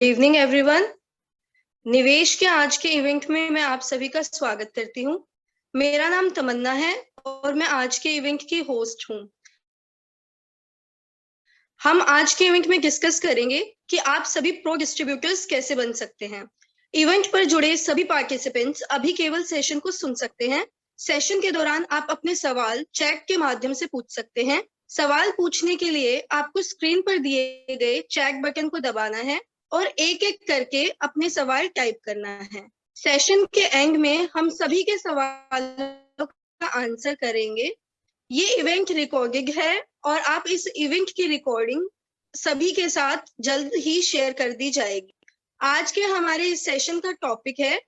Evening everyone. निवेश के आज के इवेंट में मैं आप सभी का स्वागत करती हूँ। मेरा नाम तमन्ना है और मैं आज के इवेंट की होस्ट हूँ। हम आज के इवेंट में डिस्कस करेंगे कि आप सभी प्रो डिस्ट्रीब्यूटर्स कैसे बन सकते हैं। इवेंट पर जुड़े सभी पार्टिसिपेंट्स अभी केवल सेशन को सुन सकते हैं। सेशन के दौरान आप अपने सवाल चैट के माध्यम से पूछ सकते हैं। सवाल पूछने के लिए आपको स्क्रीन पर दिए गए चैट बटन को दबाना है और एक एक करके अपने सवाल टाइप करना है। सेशन के एंड में हम सभी के सवालों का आंसर करेंगे। ये इवेंट रिकॉर्डेड है और आप इस इवेंट की रिकॉर्डिंग सभी के साथ जल्द ही शेयर कर दी जाएगी। आज के हमारे इस सेशन का टॉपिक है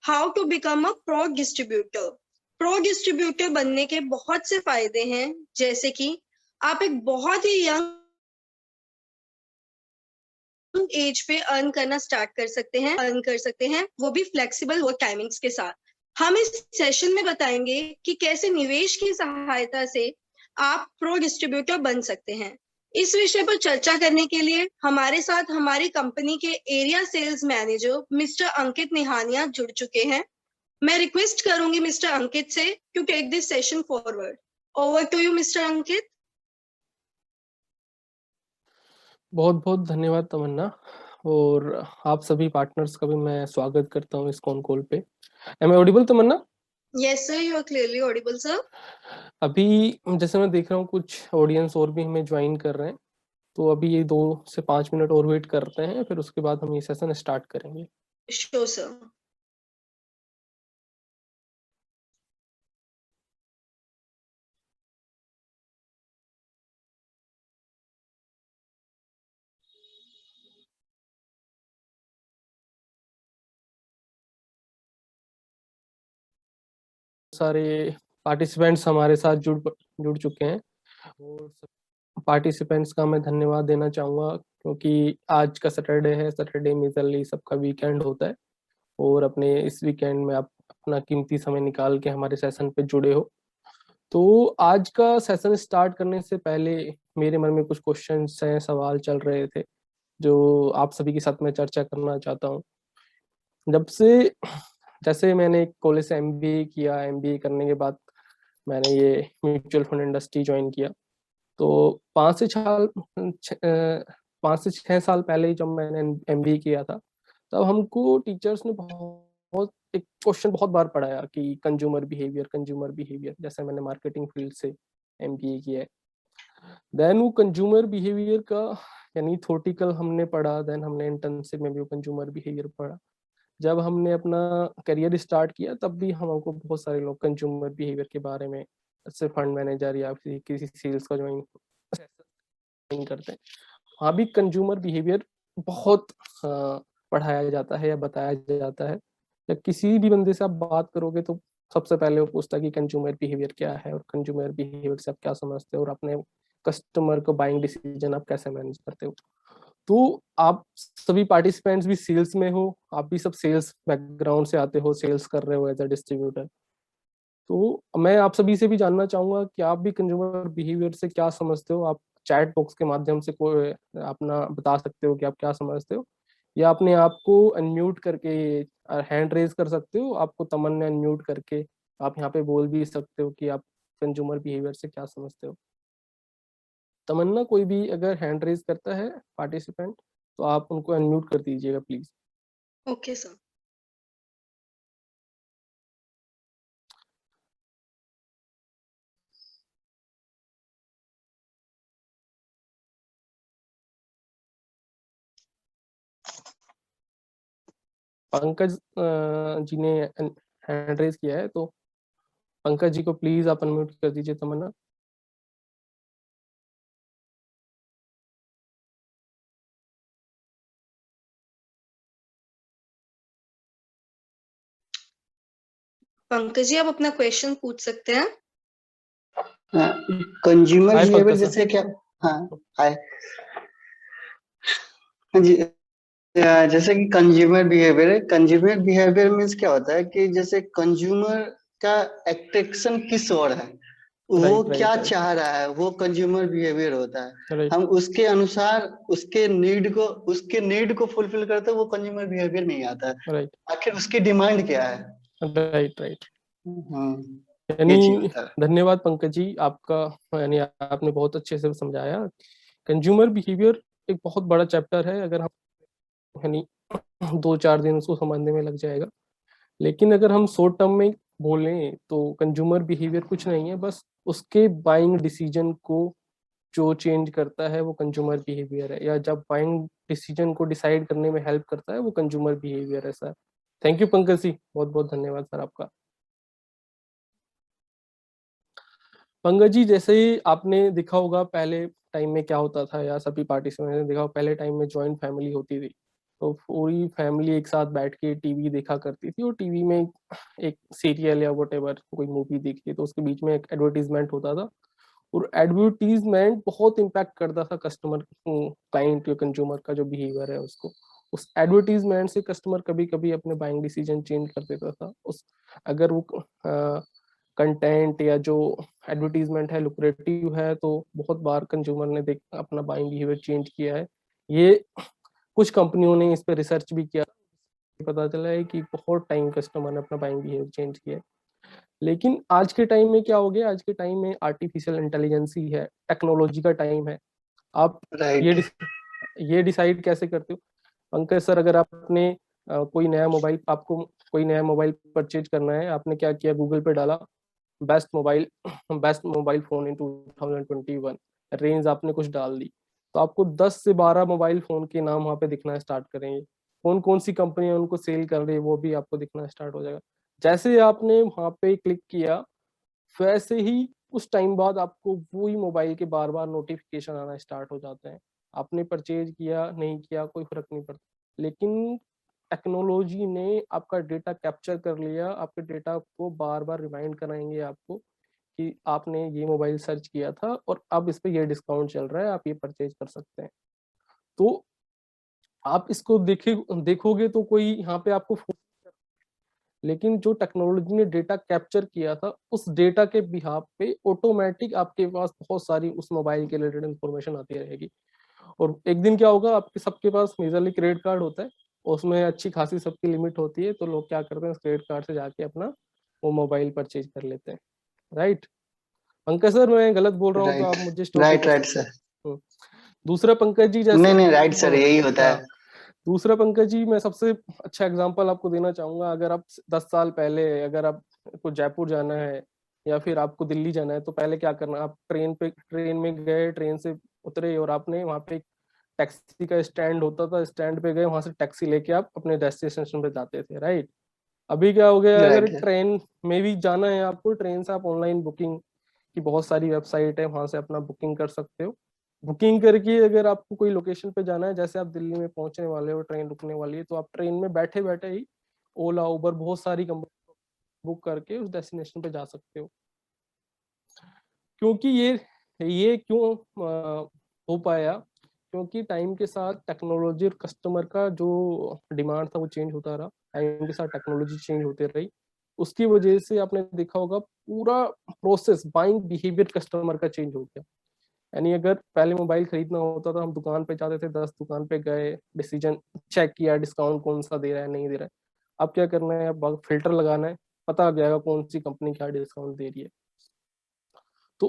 how to become a pro distributor. Pro distributor बनने के बहुत से फायदे हैं, जैसे कि आप एक बहुत ही यंग एज पे अर्न करना स्टार्ट कर सकते हैं, वो भी फ्लेक्सिबल वर्क टाइमिंग्स के साथ। हम इस सेशन में बताएंगे कि कैसे निवेश की सहायता से आप प्रो डिस्ट्रीब्यूटर बन सकते हैं। इस विषय पर चर्चा करने के लिए हमारे साथ हमारी कंपनी के area sales manager mister Ankit Nihania जुड़ चुके हैं। मैं रिक्वेस्ट करूंगी मिस्टर अंकित से to take this session forward. Over to you mister Ankit. बहुत बहुत धन्यवाद तमन्ना, और आप सभी पार्टनर्स का भी मैं स्वागत करता हूँ इस कॉन कॉल पे। Am I audible Tamanna? Yes sir, you are clearly audible sir. अभी जैसे मैं देख रहा हूँ कुछ ऑडियंस और भी हमें ज्वाइन कर रहे हैं, तो अभी ये 2 से 5 मिनट और वेट करते हैं, फिर उसके बाद हम ये सेशन स्टार्ट करेंगे। Sure sir. सारे पार्टिसिपेंट्स हमारे साथ जुड़ चुके हैं, और पार्टिसिपेंट्स का मैं धन्यवाद देना चाहूँगा, क्योंकि आज का सैटरडे है। सैटरडे में जल्दी सबका वीकेंड होता है, और अपने इस वीकेंड में आप अपना कीमती समय निकाल के हमारे सेशन पे जुड़े हो। तो आज का सेशन स्टार्ट करने से पहले मेरे मन में कुछ क्वेश्चंस हैं, सवाल चल रहे थे, जो आप सभी के साथ मैं चर्चा करना चाहता हूँ। जब से जैसे मैंने कॉलेज से एमबीए किया, एमबीए करने के बाद मैंने ये म्यूचुअल फंड इंडस्ट्री ज्वाइन किया। तो 5 से 6 साल पहले जब मैंने एमबीए किया था, तब हमको टीचर्स ने बहुत एक क्वेश्चन बहुत बार पढ़ाया कि कंज्यूमर बिहेवियर। जैसे मैंने मार्केटिंग फील्ड से एमबीए किया है, देन वो कंज्यूमर बिहेवियर का यानी थ्योरेटिकल हमने पढ़ा, देन हमने इंटर्नशिप में भी वो कंज्यूमर बिहेवियर पढ़ा। जब हमने अपना करियर स्टार्ट किया, तब भी हमको बहुत सारे लोग कंज्यूमर बिहेवियर के बारे में, जैसे फंड मैनेजर या फिर किसी सेल्स का ज्वाइन करते हैं, वहाँ भी कंज्यूमर बिहेवियर बहुत पढ़ाया जाता है या बताया जाता है। या किसी भी बंदे से आप बात करोगे तो सबसे पहले वो पूछता है कि कंज्यूमर बिहेवियर क्या है, और कंज्यूमर बिहेवियर से आप क्या समझते हो, और अपने कस्टमर को बाइंग डिसीजन आप कैसे मैनेज करते हो। तो आप सभी पार्टिसिपेंट्स भी सेल्स में हो, आप भी सब सेल्स बैकग्राउंड से आते हो, सेल्स कर रहे हो एज अ डिस्ट्रीब्यूटर। तो मैं आप सभी से भी जानना चाहूंगा कि आप भी कंज्यूमर बिहेवियर से क्या समझते हो। आप चैट बॉक्स के माध्यम से कोई अपना बता सकते हो कि आप क्या समझते हो, या अपने आप को अनम्यूट करके हैंड रेज कर सकते हो। आपको तमन्ना अनम्यूट करके आप यहाँ पे बोल भी सकते हो कि आप कंज्यूमर बिहेवियर से क्या समझते हो। तमन्ना, कोई भी अगर हैंड रेज करता है पार्टिसिपेंट, तो आप उनको अनम्यूट कर दीजिएगा please. Okay sir. Pankaj ji ने हैंड रेज किया है, तो पंकज जी को प्लीज आप अनम्यूट कर दीजिए। तमन्ना। पंकज जी, आप अपना क्वेश्चन पूछ सकते हैं। कंज्यूमर हाय बिहेवियर पंकज सर। जैसे क्या? हाँ, हाय। हाँ जी। जैसे कि कंज्यूमर बिहेवियर मीन्स क्या होता है कि जैसे कंज्यूमर का एट्रैक्शन किस ओर है, वो राइट क्या राइट राइट चाह रहा है, वो कंज्यूमर बिहेवियर होता है। राइट हम उसके अनुसार उसके नीड को फुलफिल करते वो कंज्यूमर बिहेवियर नहीं आता है। राइट आखिर उसकी डिमांड क्या है। Right right. ये यानी चीज होता है। धन्यवाद पंकज जी आपका, यानी आपने बहुत अच्छे से समझाया। कंज्यूमर बिहेवियर एक बहुत बड़ा चैप्टर है, अगर हम यानी 2-4 दिन उसको समझने में लग जाएगा। लेकिन अगर हम शॉर्ट टर्म में बोलें तो कंज्यूमर बिहेवियर कुछ नहीं है, बस उसके बाइंग डिसीजन को जो चेंज करता है वो कंज्यूमर बिहेवियर है, या जब बाइंग डिसीजन को डिसाइड करने में हेल्प करता है वो कंज्यूमर बिहेवियर है sir. Thank you Pankaj ji, बहुत बहुत धन्यवाद सर आपका। पंकज जी, जैसे ही आपने देखा होगा पहले टाइम में क्या होता था, या सभी पार्टिसिपेंट ने देखा, पहले टाइम में जॉइंट फैमिली होती थी, तो पूरी फैमिली एक साथ बैठ के टीवी देखा करती थी, और टीवी में एक सीरियल या वटेवर कोई मूवी देखी तो उसके बीच में एक एडवर्टीजमेंट होता था, और एडवर्टीजमेंट बहुत इम्पैक्ट करता था कस्टमर, क्लाइंट या कंज्यूमर का जो बिहेवियर है उसको। उस एडवर्टीजमेंट से कस्टमर कभी कभी अपने बाइंग डिसीजन चेंज कर देता था। उस अगर वो कंटेंट या जो एडवर्टीजमेंट है लुक्रेटिव है, तो बहुत बार कंज्यूमर ने देख अपना बाइंग बिहेवियर चेंज किया है। ये कुछ कंपनियों ने इस पे रिसर्च भी किया, पता चला है कि बहुत टाइम कस्टमर ने अपना बाइंग बिहेवियर चेंज किया है। लेकिन आज के टाइम में क्या हो गया, आज के टाइम में आर्टिफिशियल इंटेलिजेंस ही है, टेक्नोलॉजी का टाइम है। आप ये राइट। ये डिसाइड कैसे करते हो पंकज सर, अगर आपने कोई नया मोबाइल, आपको कोई नया मोबाइल परचेज करना है, आपने क्या किया, गूगल पे डाला best mobile best mobile phone in 2021, range आपने कुछ डाल दी, तो आपको 10 से 12 मोबाइल फोन के नाम वहाँ पे दिखना स्टार्ट करेंगे। कौन कौन सी कंपनियां उनको सेल कर रही है वो भी आपको दिखना स्टार्ट हो जाएगा। जैसे ही आपने वहाँ पे क्लिक किया, वैसे ही कुछ टाइम बाद आपको वही मोबाइल के बार बार नोटिफिकेशन आना स्टार्ट हो जाते हैं। आपने परचेज किया नहीं किया कोई फर्क नहीं पड़ता, लेकिन टेक्नोलॉजी ने आपका डेटा कैप्चर कर लिया, आपके डेटा को बार बार रिमाइंड कराएंगे आपको कि आपने ये मोबाइल सर्च किया था और अब इस पे ये डिस्काउंट चल रहा है, आप ये परचेज कर सकते हैं। तो आप इसको देखोगे तो कोई यहाँ पे आपको, लेकिन जो टेक्नोलॉजी ने डेटा कैप्चर किया था उस डेटा के बिहाफ पे ऑटोमेटिक आपके पास बहुत सारी उस मोबाइल के रिलेटेड इंफॉर्मेशन आती रहेगी। और एक दिन क्या होगा, आपके सबके पास मेजरली क्रेडिट कार्ड होता है, उसमें अच्छी खासी सबकी लिमिट होती है, तो लोग क्या करते हैं उस क्रेडिट कार्ड से जाके अपना वो मोबाइल परचेज कर लेते हैं। राइट पंकज सर, मैं गलत बोल रहा हूँ तो राइट आप मुझे स्टॉप भी राइट कर राइट सकते हैं। सर। दूसरा पंकज जी, जैसे नहीं नहीं राइट सर, यही होता हाँ, है। दूसरा पंकज जी, मैं सबसे अच्छा एग्जांपल आपको देना चाहूंगा। अगर आप 10 साल पहले, अगर आपको जयपुर जाना है या फिर आपको दिल्ली जाना है, तो पहले क्या करना, आप ट्रेन में गए, ट्रेन से उतरे और आपने वहाँ पे एक टैक्सी का स्टैंड होता था, स्टैंड पे गए, वहां से टैक्सी लेके आप अपने डेस्टिनेशन पे जाते थे। राइट। अभी क्या हो गया, अगर राइट है। ट्रेन में भी जाना है आपको, ट्रेन से आप ऑनलाइन बुकिंग की बहुत सारी वेबसाइट है, वहां से अपना बुकिंग कर सकते हो। बुकिंग करके अगर आपको कोई लोकेशन पे जाना है, जैसे आप दिल्ली में पहुंचने वाले हो, ट्रेन रुकने वाली है, तो आप ट्रेन में बैठे बैठे ही ओला उबर बहुत सारी कंपनी बुक करके उस डेस्टिनेशन पे जा सकते हो। क्योंकि ये क्यों हो पाया, क्योंकि टाइम के साथ टेक्नोलॉजी और कस्टमर का जो डिमांड था वो चेंज होता रहा, टाइम के साथ टेक्नोलॉजी चेंज होती रही। उसकी वजह से आपने देखा होगा पूरा प्रोसेस, बाइंग बिहेवियर कस्टमर का चेंज हो गया। यानी अगर पहले मोबाइल खरीदना होता था, हम दुकान पे जाते थे, 10 दुकान पे गए, डिसीजन चेक किया, डिस्काउंट कौन सा दे रहा है नहीं दे रहा है। अब क्या करना है, अब फिल्टर लगाना है, पता लग जाएगा कौन सी कंपनी क्या डिस्काउंट दे रही है। तो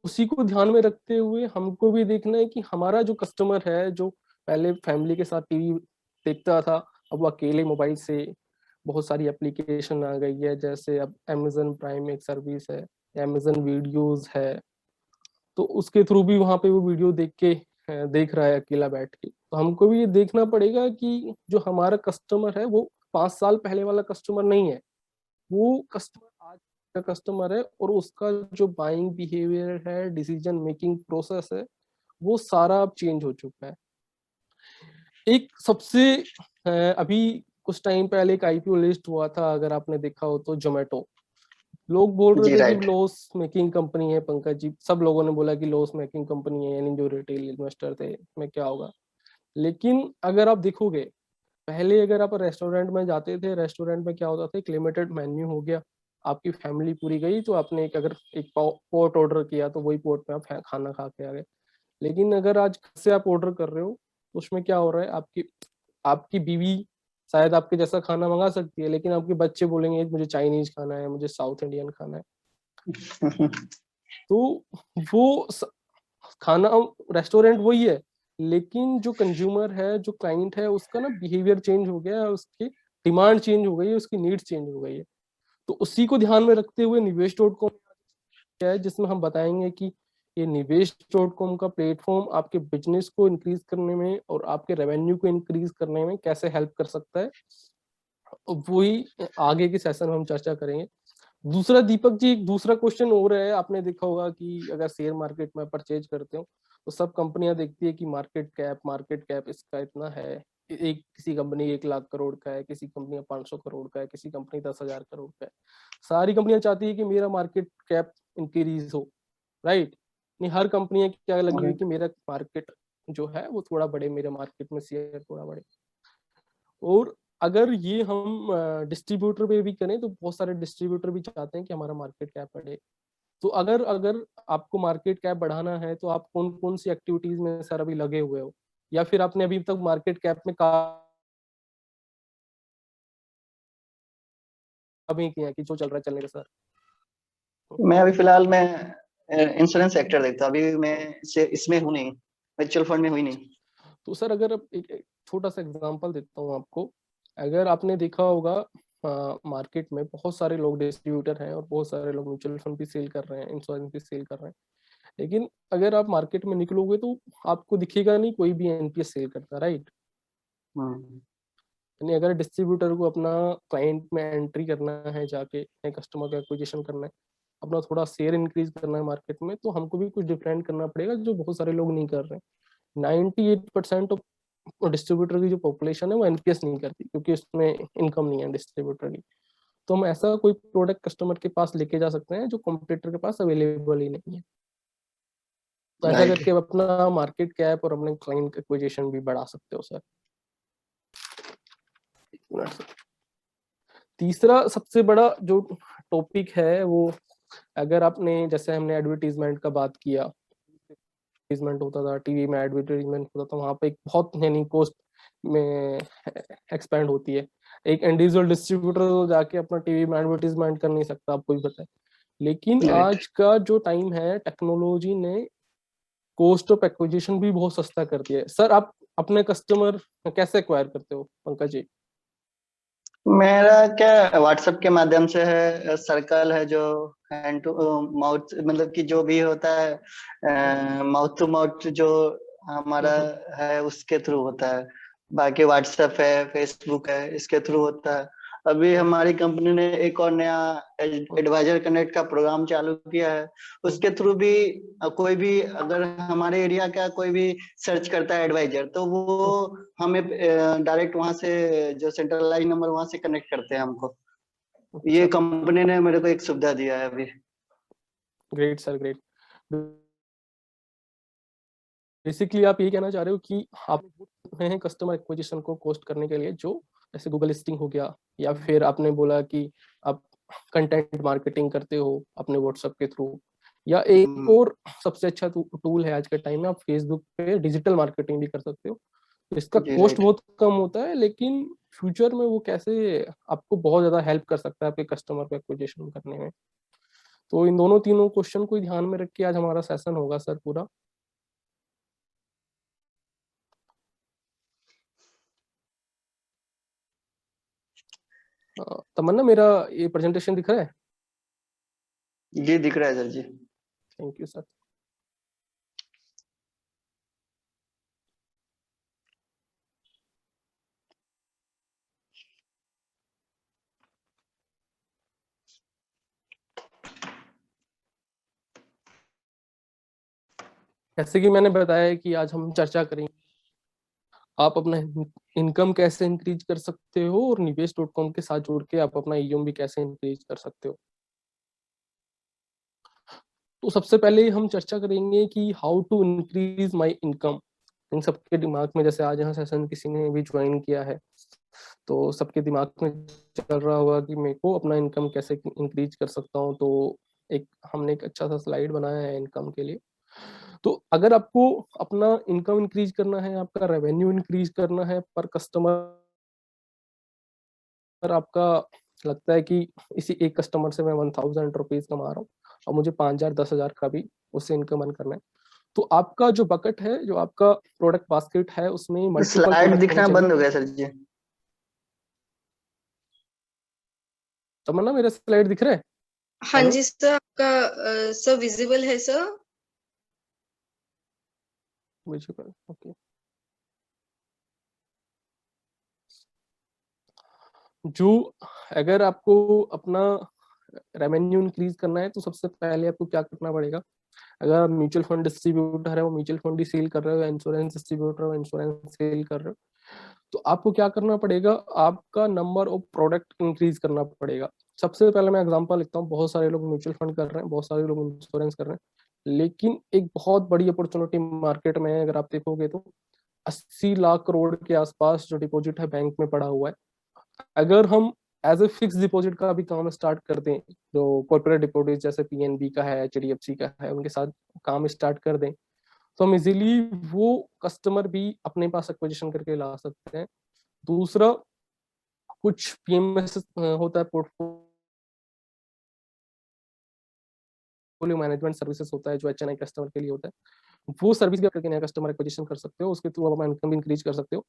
उसी को ध्यान में रखते हुए हमको भी देखना है कि हमारा जो कस्टमर है, जो पहले फैमिली के साथ टीवी देखता था, अब वो अकेले मोबाइल से, बहुत सारी एप्लीकेशन आ गई है, जैसे अब अमेजन प्राइम एक सर्विस है, अमेजन वीडियोस है, तो उसके थ्रू भी वहां पे वो वीडियो देख रहा है अकेला बैठ के। तो हमको भी ये देखना पड़ेगा कि जो हमारा कस्टमर है वो 5 साल पहले वाला कस्टमर नहीं है, वो कस्टमर आज का कस्टमर है, और उसका जो बाइंग बिहेवियर है, डिसीजन मेकिंग प्रोसेस है, वो सारा अब चेंज हो चुका है। एक सबसे अभी कुछ टाइम पहले एक आईपीओ लिस्ट हुआ था, अगर आपने देखा हो तो, जोमेटो। लोग बोल रहे जी थे कि राइट। लॉस मेकिंग कंपनी है, पंकज जी सब लोगों ने बोला कि लॉस मेकिंग कंपनी है, यानी जो रिटेल इन्वेस्टर थे में क्या होगा। लेकिन अगर आप देखोगे, पहले अगर आप रेस्टोरेंट में जाते थे, रेस्टोरेंट में क्या होता था, एक लिमिटेड मेन्यू हो गया, आपकी फैमिली पूरी गई तो आपने अगर एक पोर्ट ऑर्डर किया तो वही पोर्ट में आप खाना खा के आ गए। लेकिन अगर आज घर से आप ऑर्डर कर रहे हो तो उसमें क्या हो रहा है, आपकी आपकी बीवी शायद आपके जैसा खाना मंगा सकती है, लेकिन आपके बच्चे बोलेंगे मुझे चाइनीज खाना है, मुझे साउथ इंडियन खाना है। तो वो खाना रेस्टोरेंट वही है, लेकिन जो कंज्यूमर है, जो क्लाइंट है, उसका ना बिहेवियर चेंज हो गया है, उसकी डिमांड चेंज हो गई है, उसकी नीड्स चेंज हो गई है। तो उसी को ध्यान में रखते हुए निवेश डॉट कॉम क्या है, जिसमें हम बताएंगे कि ये निवेश डॉट कॉम का प्लेटफॉर्म आपके बिजनेस को इंक्रीज करने में और आपके रेवेन्यू को इंक्रीज करने में कैसे हेल्प कर सकता है, वही आगे के सेशन में हम चर्चा करेंगे। दूसरा दीपक जी, एक दूसरा क्वेश्चन और है, आपने देखा होगा कि अगर शेयर मार्केट में परचेज करते हो तो सब कंपनियां देखती है कि मार्केट कैप इसका इतना है, एक किसी कंपनी 1 लाख करोड़ का है, किसी कंपनी 500 करोड़ का है, किसी कंपनी 10,000 करोड़ का है। सारी कंपनियां चाहती है कि मेरा मार्केट कैप इंक्रीज हो, राइट। नहीं, हर कंपनी क्या लगी हुई कि मेरा मार्केट जो है वो थोड़ा बढ़े, मेरे मार्केट में शेयर थोड़ा बढ़े। और अगर ये हम डिस्ट्रीब्यूटर पे भी करें तो बहुत सारे डिस्ट्रीब्यूटर भी चाहते हैं कि हमारा मार्केट कैप बढ़े। तो अगर अगर आपको मार्केट कैप बढ़ाना है तो आप कौन कौन सी एक्टिविटीज में सर अभी लगे हुए हो, या फिर आपने अभी तक मार्केट कैप में काम ही किया है कि जो चल रहा है चलने का सर? मैं अभी फिलहाल मैं इंश्योरेंस सेक्टर देखता हूँ, अभी मैं इसमें हूँ नहीं, म्यूचुअल फंड में हुई नहीं। तो सर अगर एक छोटा सा एग्जांपल देता हूँ आपको, अगर आपने देखा होगा मार्केट में बहुत सारे लोग डिस्ट्रीब्यूटर हैं और बहुत सारे लोग म्यूचुअल फंड भी सेल कर रहे हैं, इंश्योरेंस भी सेल कर रहे हैं, लेकिन अगर आप मार्केट में निकलोगे तो आपको दिखेगा नहीं कोई भी एनपीएस सेल करता, राइट। यानी अगर डिस्ट्रीब्यूटर को अपना क्लाइंट में एंट्री करना है, जाके नए कस्टमर का एक्विजिशन करना है, अपना थोड़ा शेयर इंक्रीज करना है मार्केट में, तो हमको भी कुछ डिफरेंट करना पड़ेगा जो बहुत सारे लोग नहीं कर रहे हैं। 98% ऑफ डिस्ट्रीब्यूटर की जो पॉपुलेशन है वो एनपीएस नहीं करती, क्योंकि उसमें इनकम नहीं है डिस्ट्रीब्यूटर की। तो हम ऐसा कोई प्रोडक्ट कस्टमर के पास लेके जा सकते हैं जो कॉम्पिटिटर के पास अवेलेबल ही नहीं है। तो ऐसा राइट। करके आप अपना मार्केट कैप और अपने क्लाइंट एक्विजिशन भी बढ़ा सकते हो सर। तीसरा सबसे बड़ा जो टॉपिक है वो, अगर आपने, जैसे हमने एडवर्टीजमेंट का बात किया, एडवर्टीजमेंट होता था टीवी में, एडवर्टीजमेंट होता था, वहां पे एक बहुत यानी कॉस्ट में एक्सपेंड होती है। एक इंडिविजुअल डिस्ट्रीब्यूटर तो जाके अपना टीवी में एडवर्टीजमेंट कर नहीं सकता, आपको भी पता है। लेकिन राइट। आज का जो टाइम है, टेक्नोलॉजी ने कॉस्ट ऑफ एक्विजिशन भी बहुत सस्ता कर दिया है। सर आप अपने कस्टमर कैसे एक्वायर करते हो पंकज जी? मेरा क्या व्हाट्सएप के माध्यम से है, सर्कल है जो हैंड टू माउथ, मतलब कि जो भी होता है माउथ टू माउथ जो हमारा है उसके थ्रू होता है। बाकी व्हाट्सएप है, फेसबुक है, इसके थ्रू होता है। अभी हमारी कंपनी ने एक और नया एडवाइजर कनेक्ट का प्रोग्राम चालू किया है, उसके थ्रू भी कोई भी अगर हमारे एरिया का कोई भी सर्च करता है एडवाइजर, तो वो हमें डायरेक्ट वहां से जो सेंट्रलाइज नंबर वहां से कनेक्ट करते हैं हमको। ये कंपनी ने मेरे को एक सुविधा दिया है अभी। Great sir, great. बेसिकली आप ये कहना चाह रहे हो कि आप हैं कस्टमर एक्विजिशन को कोस्ट करने के लिए, जो जैसे गूगल लिस्टिंग हो गया, या फिर आपने बोला कि आप कंटेंट मार्केटिंग करते हो अपने व्हाट्सएप के थ्रू, या एक और सबसे अच्छा टूल है आज के टाइम में, आप फेसबुक पे डिजिटल मार्केटिंग भी कर सकते हो। तो इसका जी कॉस्ट राइट। बहुत कम होता है, लेकिन फ्यूचर में वो कैसे आपको बहुत ज्यादा हेल्प कर सकता है आपके कस्टमर को एक्विजिशन करने में। तो इन दोनों तीनों क्वेश्चन को ध्यान में रख के आज हमारा सेशन होगा सर पूरा। तमन्ना, मेरा ये प्रेजेंटेशन दिख रहा है? जी दिख रहा है sir ji. Thank you sir. जैसे कि मैंने बताया कि आज हम चर्चा करेंगे आप अपना इनकम कैसे इंक्रीज कर सकते हो, और निवेश डॉट कॉम के साथ जोड़ के आप अपना ईएम भी कैसे इंक्रीज कर सकते हो। तो सबसे पहले हम चर्चा करेंगे कि how to increase my income. इन सबके दिमाग में, जैसे आज यहाँ सेशन किसी ने भी ज्वाइन किया है, तो सबके दिमाग में चल रहा होगा कि मेरे को अपना इनकम कैसे इंक्रीज कर सकता हूँ। तो हमने एक अच्छा सा स्लाइड बनाया है इनकम के लिए। तो अगर आपको अपना इनकम इंक्रीज करना है, आपका रेवेन्यू इंक्रीज करना है पर कस्टमर आपका लगता है कि इसी एक कस्टमर से मैं 1000 रुपीज कमा रहा हूँ और मुझे 5000 10,000 का भी उससे इनकम अर्न करना है, तो आपका जो बकेट है, जो आपका प्रोडक्ट बास्केट है, उसमें मल्टीपल स्लाइड प्रोडक्ट होने दिखना चाहिए। बंद हो गया सर जी। तमन्ना, मेरे स्लाइड दिख रहे हैं? हाँ हेलो, जी सर, आपका सर विजिबल है सर। Visual, okay. जो अगर आपको अपना रेवेन्यू इंक्रीज करना है तो सबसे पहले आपको क्या करना पड़ेगा? अगर आप म्यूचुअल फंड डिस्ट्रीब्यूटर है, वो म्यूचुअल फंड ही सेल कर रहे हो, इंश्योरेंस डिस्ट्रीब्यूटर हो, इंश्योरेंस सेल कर रहे हो, तो आपको क्या करना पड़ेगा? आपका नंबर ऑफ प्रोडक्ट इंक्रीज करना पड़ेगा। सबसे पहले मैं एग्जांपल लिखता हूँ, बहुत सारे लोग म्यूचुअल फंड कर रहे हैं, बहुत सारे लोग इंश्योरेंस कर रहे हैं, लेकिन एक बहुत बड़ी अपॉर्चुनिटी मार्केट में है। अगर आप देखोगे तो 80 लाख करोड़ के आसपास जो डिपॉजिट है बैंक में पड़ा हुआ है। अगर हम एज ए फिक्स डिपॉजिट का भी काम स्टार्ट कर दें, जो कॉर्पोरेट डिपॉजिट जैसे पीएनबी का है, एचडीएफसी का है, उनके साथ काम स्टार्ट कर दें, तो हम इजीली वो कस्टमर भी अपने पास एक्विजिशन करके ला सकते हैं। दूसरा, कुछ पीएमएस होता है, पोर्टफोलियो मैनेजमेंट सर्विसेज होता है, जो एचएनआई कस्टमर के लिए होता है। वो सर्विस भी आप करके नया कस्टमर एक्विजिशन कर सकते हो, उसके थ्रू आप अपना इनकम भी इंक्रीज कर सकते हो।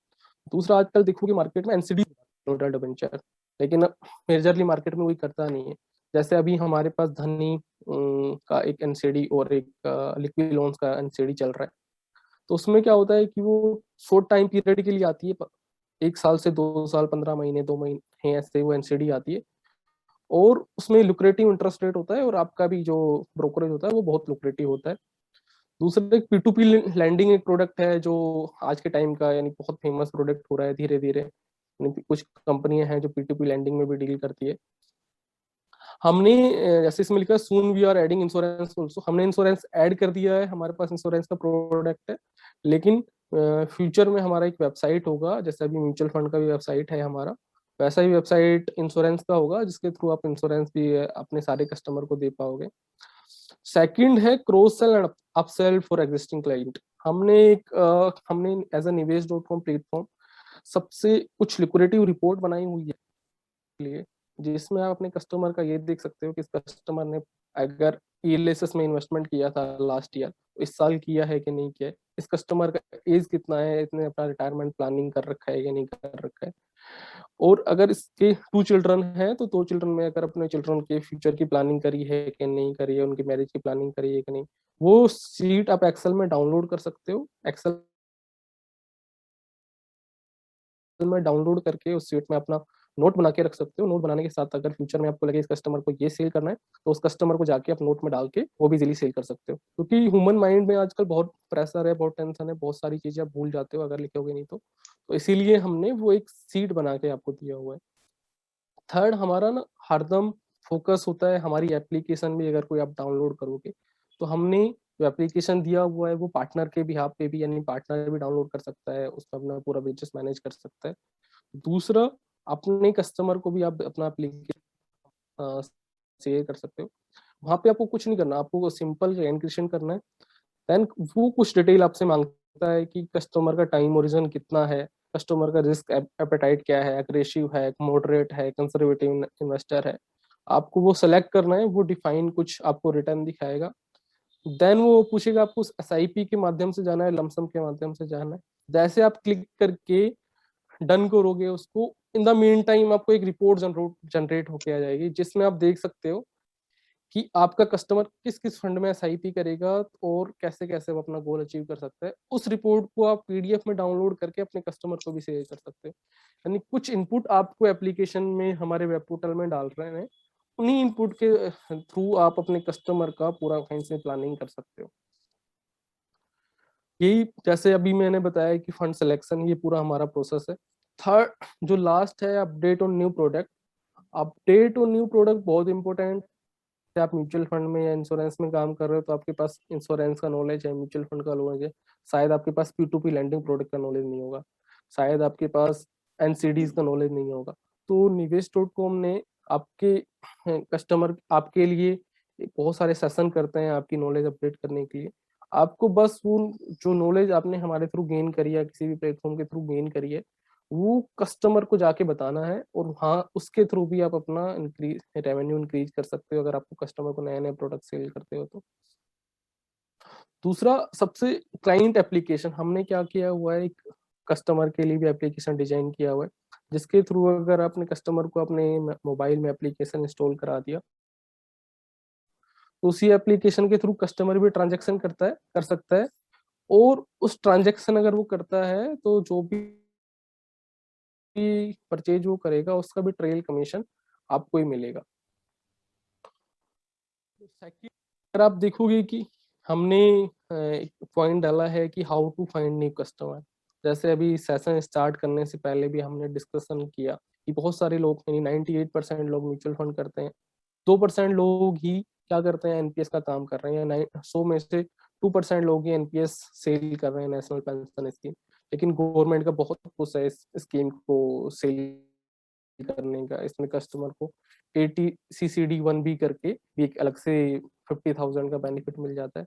दूसरा, आजकल देखोगे मार्केट में एनसीडी डिबेंचर, लेकिन मेजरली मार्केट में कोई करता नहीं है। जैसे अभी हमारे पास धनी का एक एनसीडी और एक लिक्विड लोन्स का एनसीडी चल रहा है। तो उसमें क्या होता है कि वो शॉर्ट टाइम पीरियड के लिए आती है, 1 साल से 2 साल, 15 महीने, 2 महीने, ऐसे वो एनसीडी आती है। और उसमें लुक्रेटिव इंटरेस्ट रेट होता है और आपका भी जो ब्रोकरेज होता है वो बहुत लुक्रेटिव होता है। दूसरा, एक P2P लैंडिंग एक प्रोडक्ट है जो आज के टाइम का यानी बहुत फेमस प्रोडक्ट हो रहा है धीरे धीरे। कुछ कंपनियां हैं जो P2P लैंडिंग में भी डील करती है। हमने जैसे इसमें लिखा है soon we are adding insurance also, हमने इंश्योरेंस ऐड कर दिया है, हमारे पास इंश्योरेंस का प्रोडक्ट है। लेकिन फ्यूचर में हमारा एक वेबसाइट होगा, जैसे अभी म्यूचुअल फंड का भी वेबसाइट है हमारा, वैसा ही वेबसाइट इंश्योरेंस का होगा, जिसके थ्रू आप इंश्योरेंस भी अपने सारे कस्टमर को दे पाओगे। सेकंड है cross sell and upsell for existing client. हमने एज ए निवेश डॉट कॉम प्लेटफॉर्म सबसे कुछ लिक्विडिटी रिपोर्ट बनाई हुई है लिए, जिसमें आप अपने कस्टमर का ये देख सकते हो कि इस कस्टमर ने अगर ईएलएसएस में इन्वेस्टमेंट किया था लास्ट ईयर, तो इस साल किया है कि नहीं किया है, इस कस्टमर का एज कितना है, इसने अपना रिटायरमेंट प्लानिंग कर रखा है या नहीं कर रखा है। और अगर इसके 2 चिल्ड्रन हैं तो 2 चिल्ड्रन में अगर अपने चिल्ड्रन के फ्यूचर की प्लानिंग करी है कि नहीं करी है, उनकी मैरिज की प्लानिंग करी है कि नहीं, वो सीट आप एक्सेल में डाउनलोड कर सकते हो। एक्सेल में डाउनलोड करके उस सीट में अपना नोट बना के रख सकते हो। नोट बनाने के साथ अगर फ्यूचर में आपको लगे इस कस्टमर को ये सेल करना है, तो उस कस्टमर को जाके आप नोट में डाल के वो भी इजीली सेल कर सकते हो। क्योंकि ह्यूमन माइंड में आजकल बहुत प्रेशर है, बहुत टेंशन है, बहुत सारी चीजें आप भूल जाते हो अगर लिखोगे नहीं तो इसीलिए हमने वो एक सीट बना के आपको दिया हुआ है। थर्ड, हमारा ना हरदम फोकस होता है हमारी एप्लीकेशन भी, अगर कोई आप डाउनलोड करोगे तो हमने जो एप्लीकेशन दिया हुआ है वो पार्टनर के बिहाफ पे भी, यानी पार्टनर भी डाउनलोड कर सकता है, उसका अपना पूरा बिजनेस मैनेज कर सकता है। दूसरा, अपने कस्टमर को भी आप अपना एप्लीकेशन शेयर कर सकते हो। वहां पे आपको कुछ नहीं करना, आपको सिंपल एनक्रिप्शन करना है। देन वो कुछ डिटेल आपसे मांगता है कि कस्टमर का टाइम ओरिजिन कितना है, कस्टमर का रिस्क एपेटाइट क्या है, एग्रेसिव है, मॉडरेट है, कंजर्वेटिव इन्वेस्टर है। आपको वो सेलेक्ट करना है, वो डिफाइन कुछ आपको रिटर्न दिखाएगा। देन वो पूछेगा आपको एसआईपी के माध्यम से जाना है, लमसम के माध्यम से जाना है। जैसे आप क्लिक करके डन करोगे उसको, इन द मीन टाइम आपको एक रिपोर्ट जनरेट होके आ जाएगी, जिसमें आप देख सकते हो कि आपका कस्टमर किस किस फंड में एसआईपी करेगा और कैसे कैसे वो अपना गोल अचीव कर सकता है। उस रिपोर्ट को आप पीडीएफ में डाउनलोड करके अपने कस्टमर को भी शेयर कर सकते हो। यानी कुछ इनपुट आपको एप्लीकेशन में हमारे वेब पोर्टल में डाल रहे हैं, उन्हीं इनपुट के थ्रू आप अपने कस्टमर का पूरा फाइनेंशियल प्लानिंग कर सकते हो। यही जैसे अभी मैंने बताया कि फंड सिलेक्शन, ये पूरा हमारा प्रोसेस है। थर्ड, जो लास्ट है, update on new product. Update on new product बहुत इंपॉर्टेंट है। आप म्यूचुअल फंड में या इंश्योरेंस में काम कर रहे हो तो आपके पास इंश्योरेंस का नॉलेज है, म्यूचुअल फंड का नॉलेज है, शायद आपके पास P2P लैंडिंग प्रोडक्ट का नॉलेज नहीं होगा, शायद आपके पास एनसीडीज का नॉलेज नहीं होगा। तो निवेश.com ने आपके कस्टमर आपके लिए बहुत सारे सेशन करते हैं आपकी नॉलेज अपडेट करने के लिए। आपको बस वो जो नॉलेज आपने हमारे थ्रू गेन करी है, किसी भी प्लेटफॉर्म के थ्रू गेन करी है, वो कस्टमर को जाके बताना है, और हाँ उसके थ्रू भी आप अपना रेवेन्यू इंक्रीज कर सकते हो अगर आपको कस्टमर को नए नए प्रोडक्ट सेल करते हो तो। दूसरा सबसे क्लाइंट एप्लीकेशन, हमने क्या किया हुआ है, एक कस्टमर के लिए भी एप्लीकेशन डिजाइन किया हुआ है, जिसके थ्रू अगर आपने कस्टमर को अपने मोबाइल में एप्लीकेशन इंस्टॉल करा दिया, तो उसी एप्लीकेशन के थ्रू कस्टमर भी ट्रांजेक्शन कर सकता है, और उस ट्रांजेक्शन अगर वो करता है तो जो भी परचेज वो करेगा उसका भी ट्रेल कमीशन आपको ही मिलेगा। सेकंड, अगर आप देखोगे कि हमने एक पॉइंट डाला है कि how to find new customer, जैसे अभी सेशन स्टार्ट करने से पहले भी हमने डिस्कशन किया कि बहुत सारे लोग, यानी 98% लोग म्यूचुअल फंड करते हैं, 2% लोग ही क्या करते हैं, एनपीएस का काम कर रहे हैं, 100 में से 2% लोग ही एनपीएस सेल कर रहे हैं, नेशनल पेंशन स्कीम। लेकिन गवर्नमेंट का बहुत पुश है इस स्कीम को सेल करने का, इसमें कस्टमर को 80 CCD1 भी करके भी एक अलग से 50,000 का बेनिफिट मिल जाता है।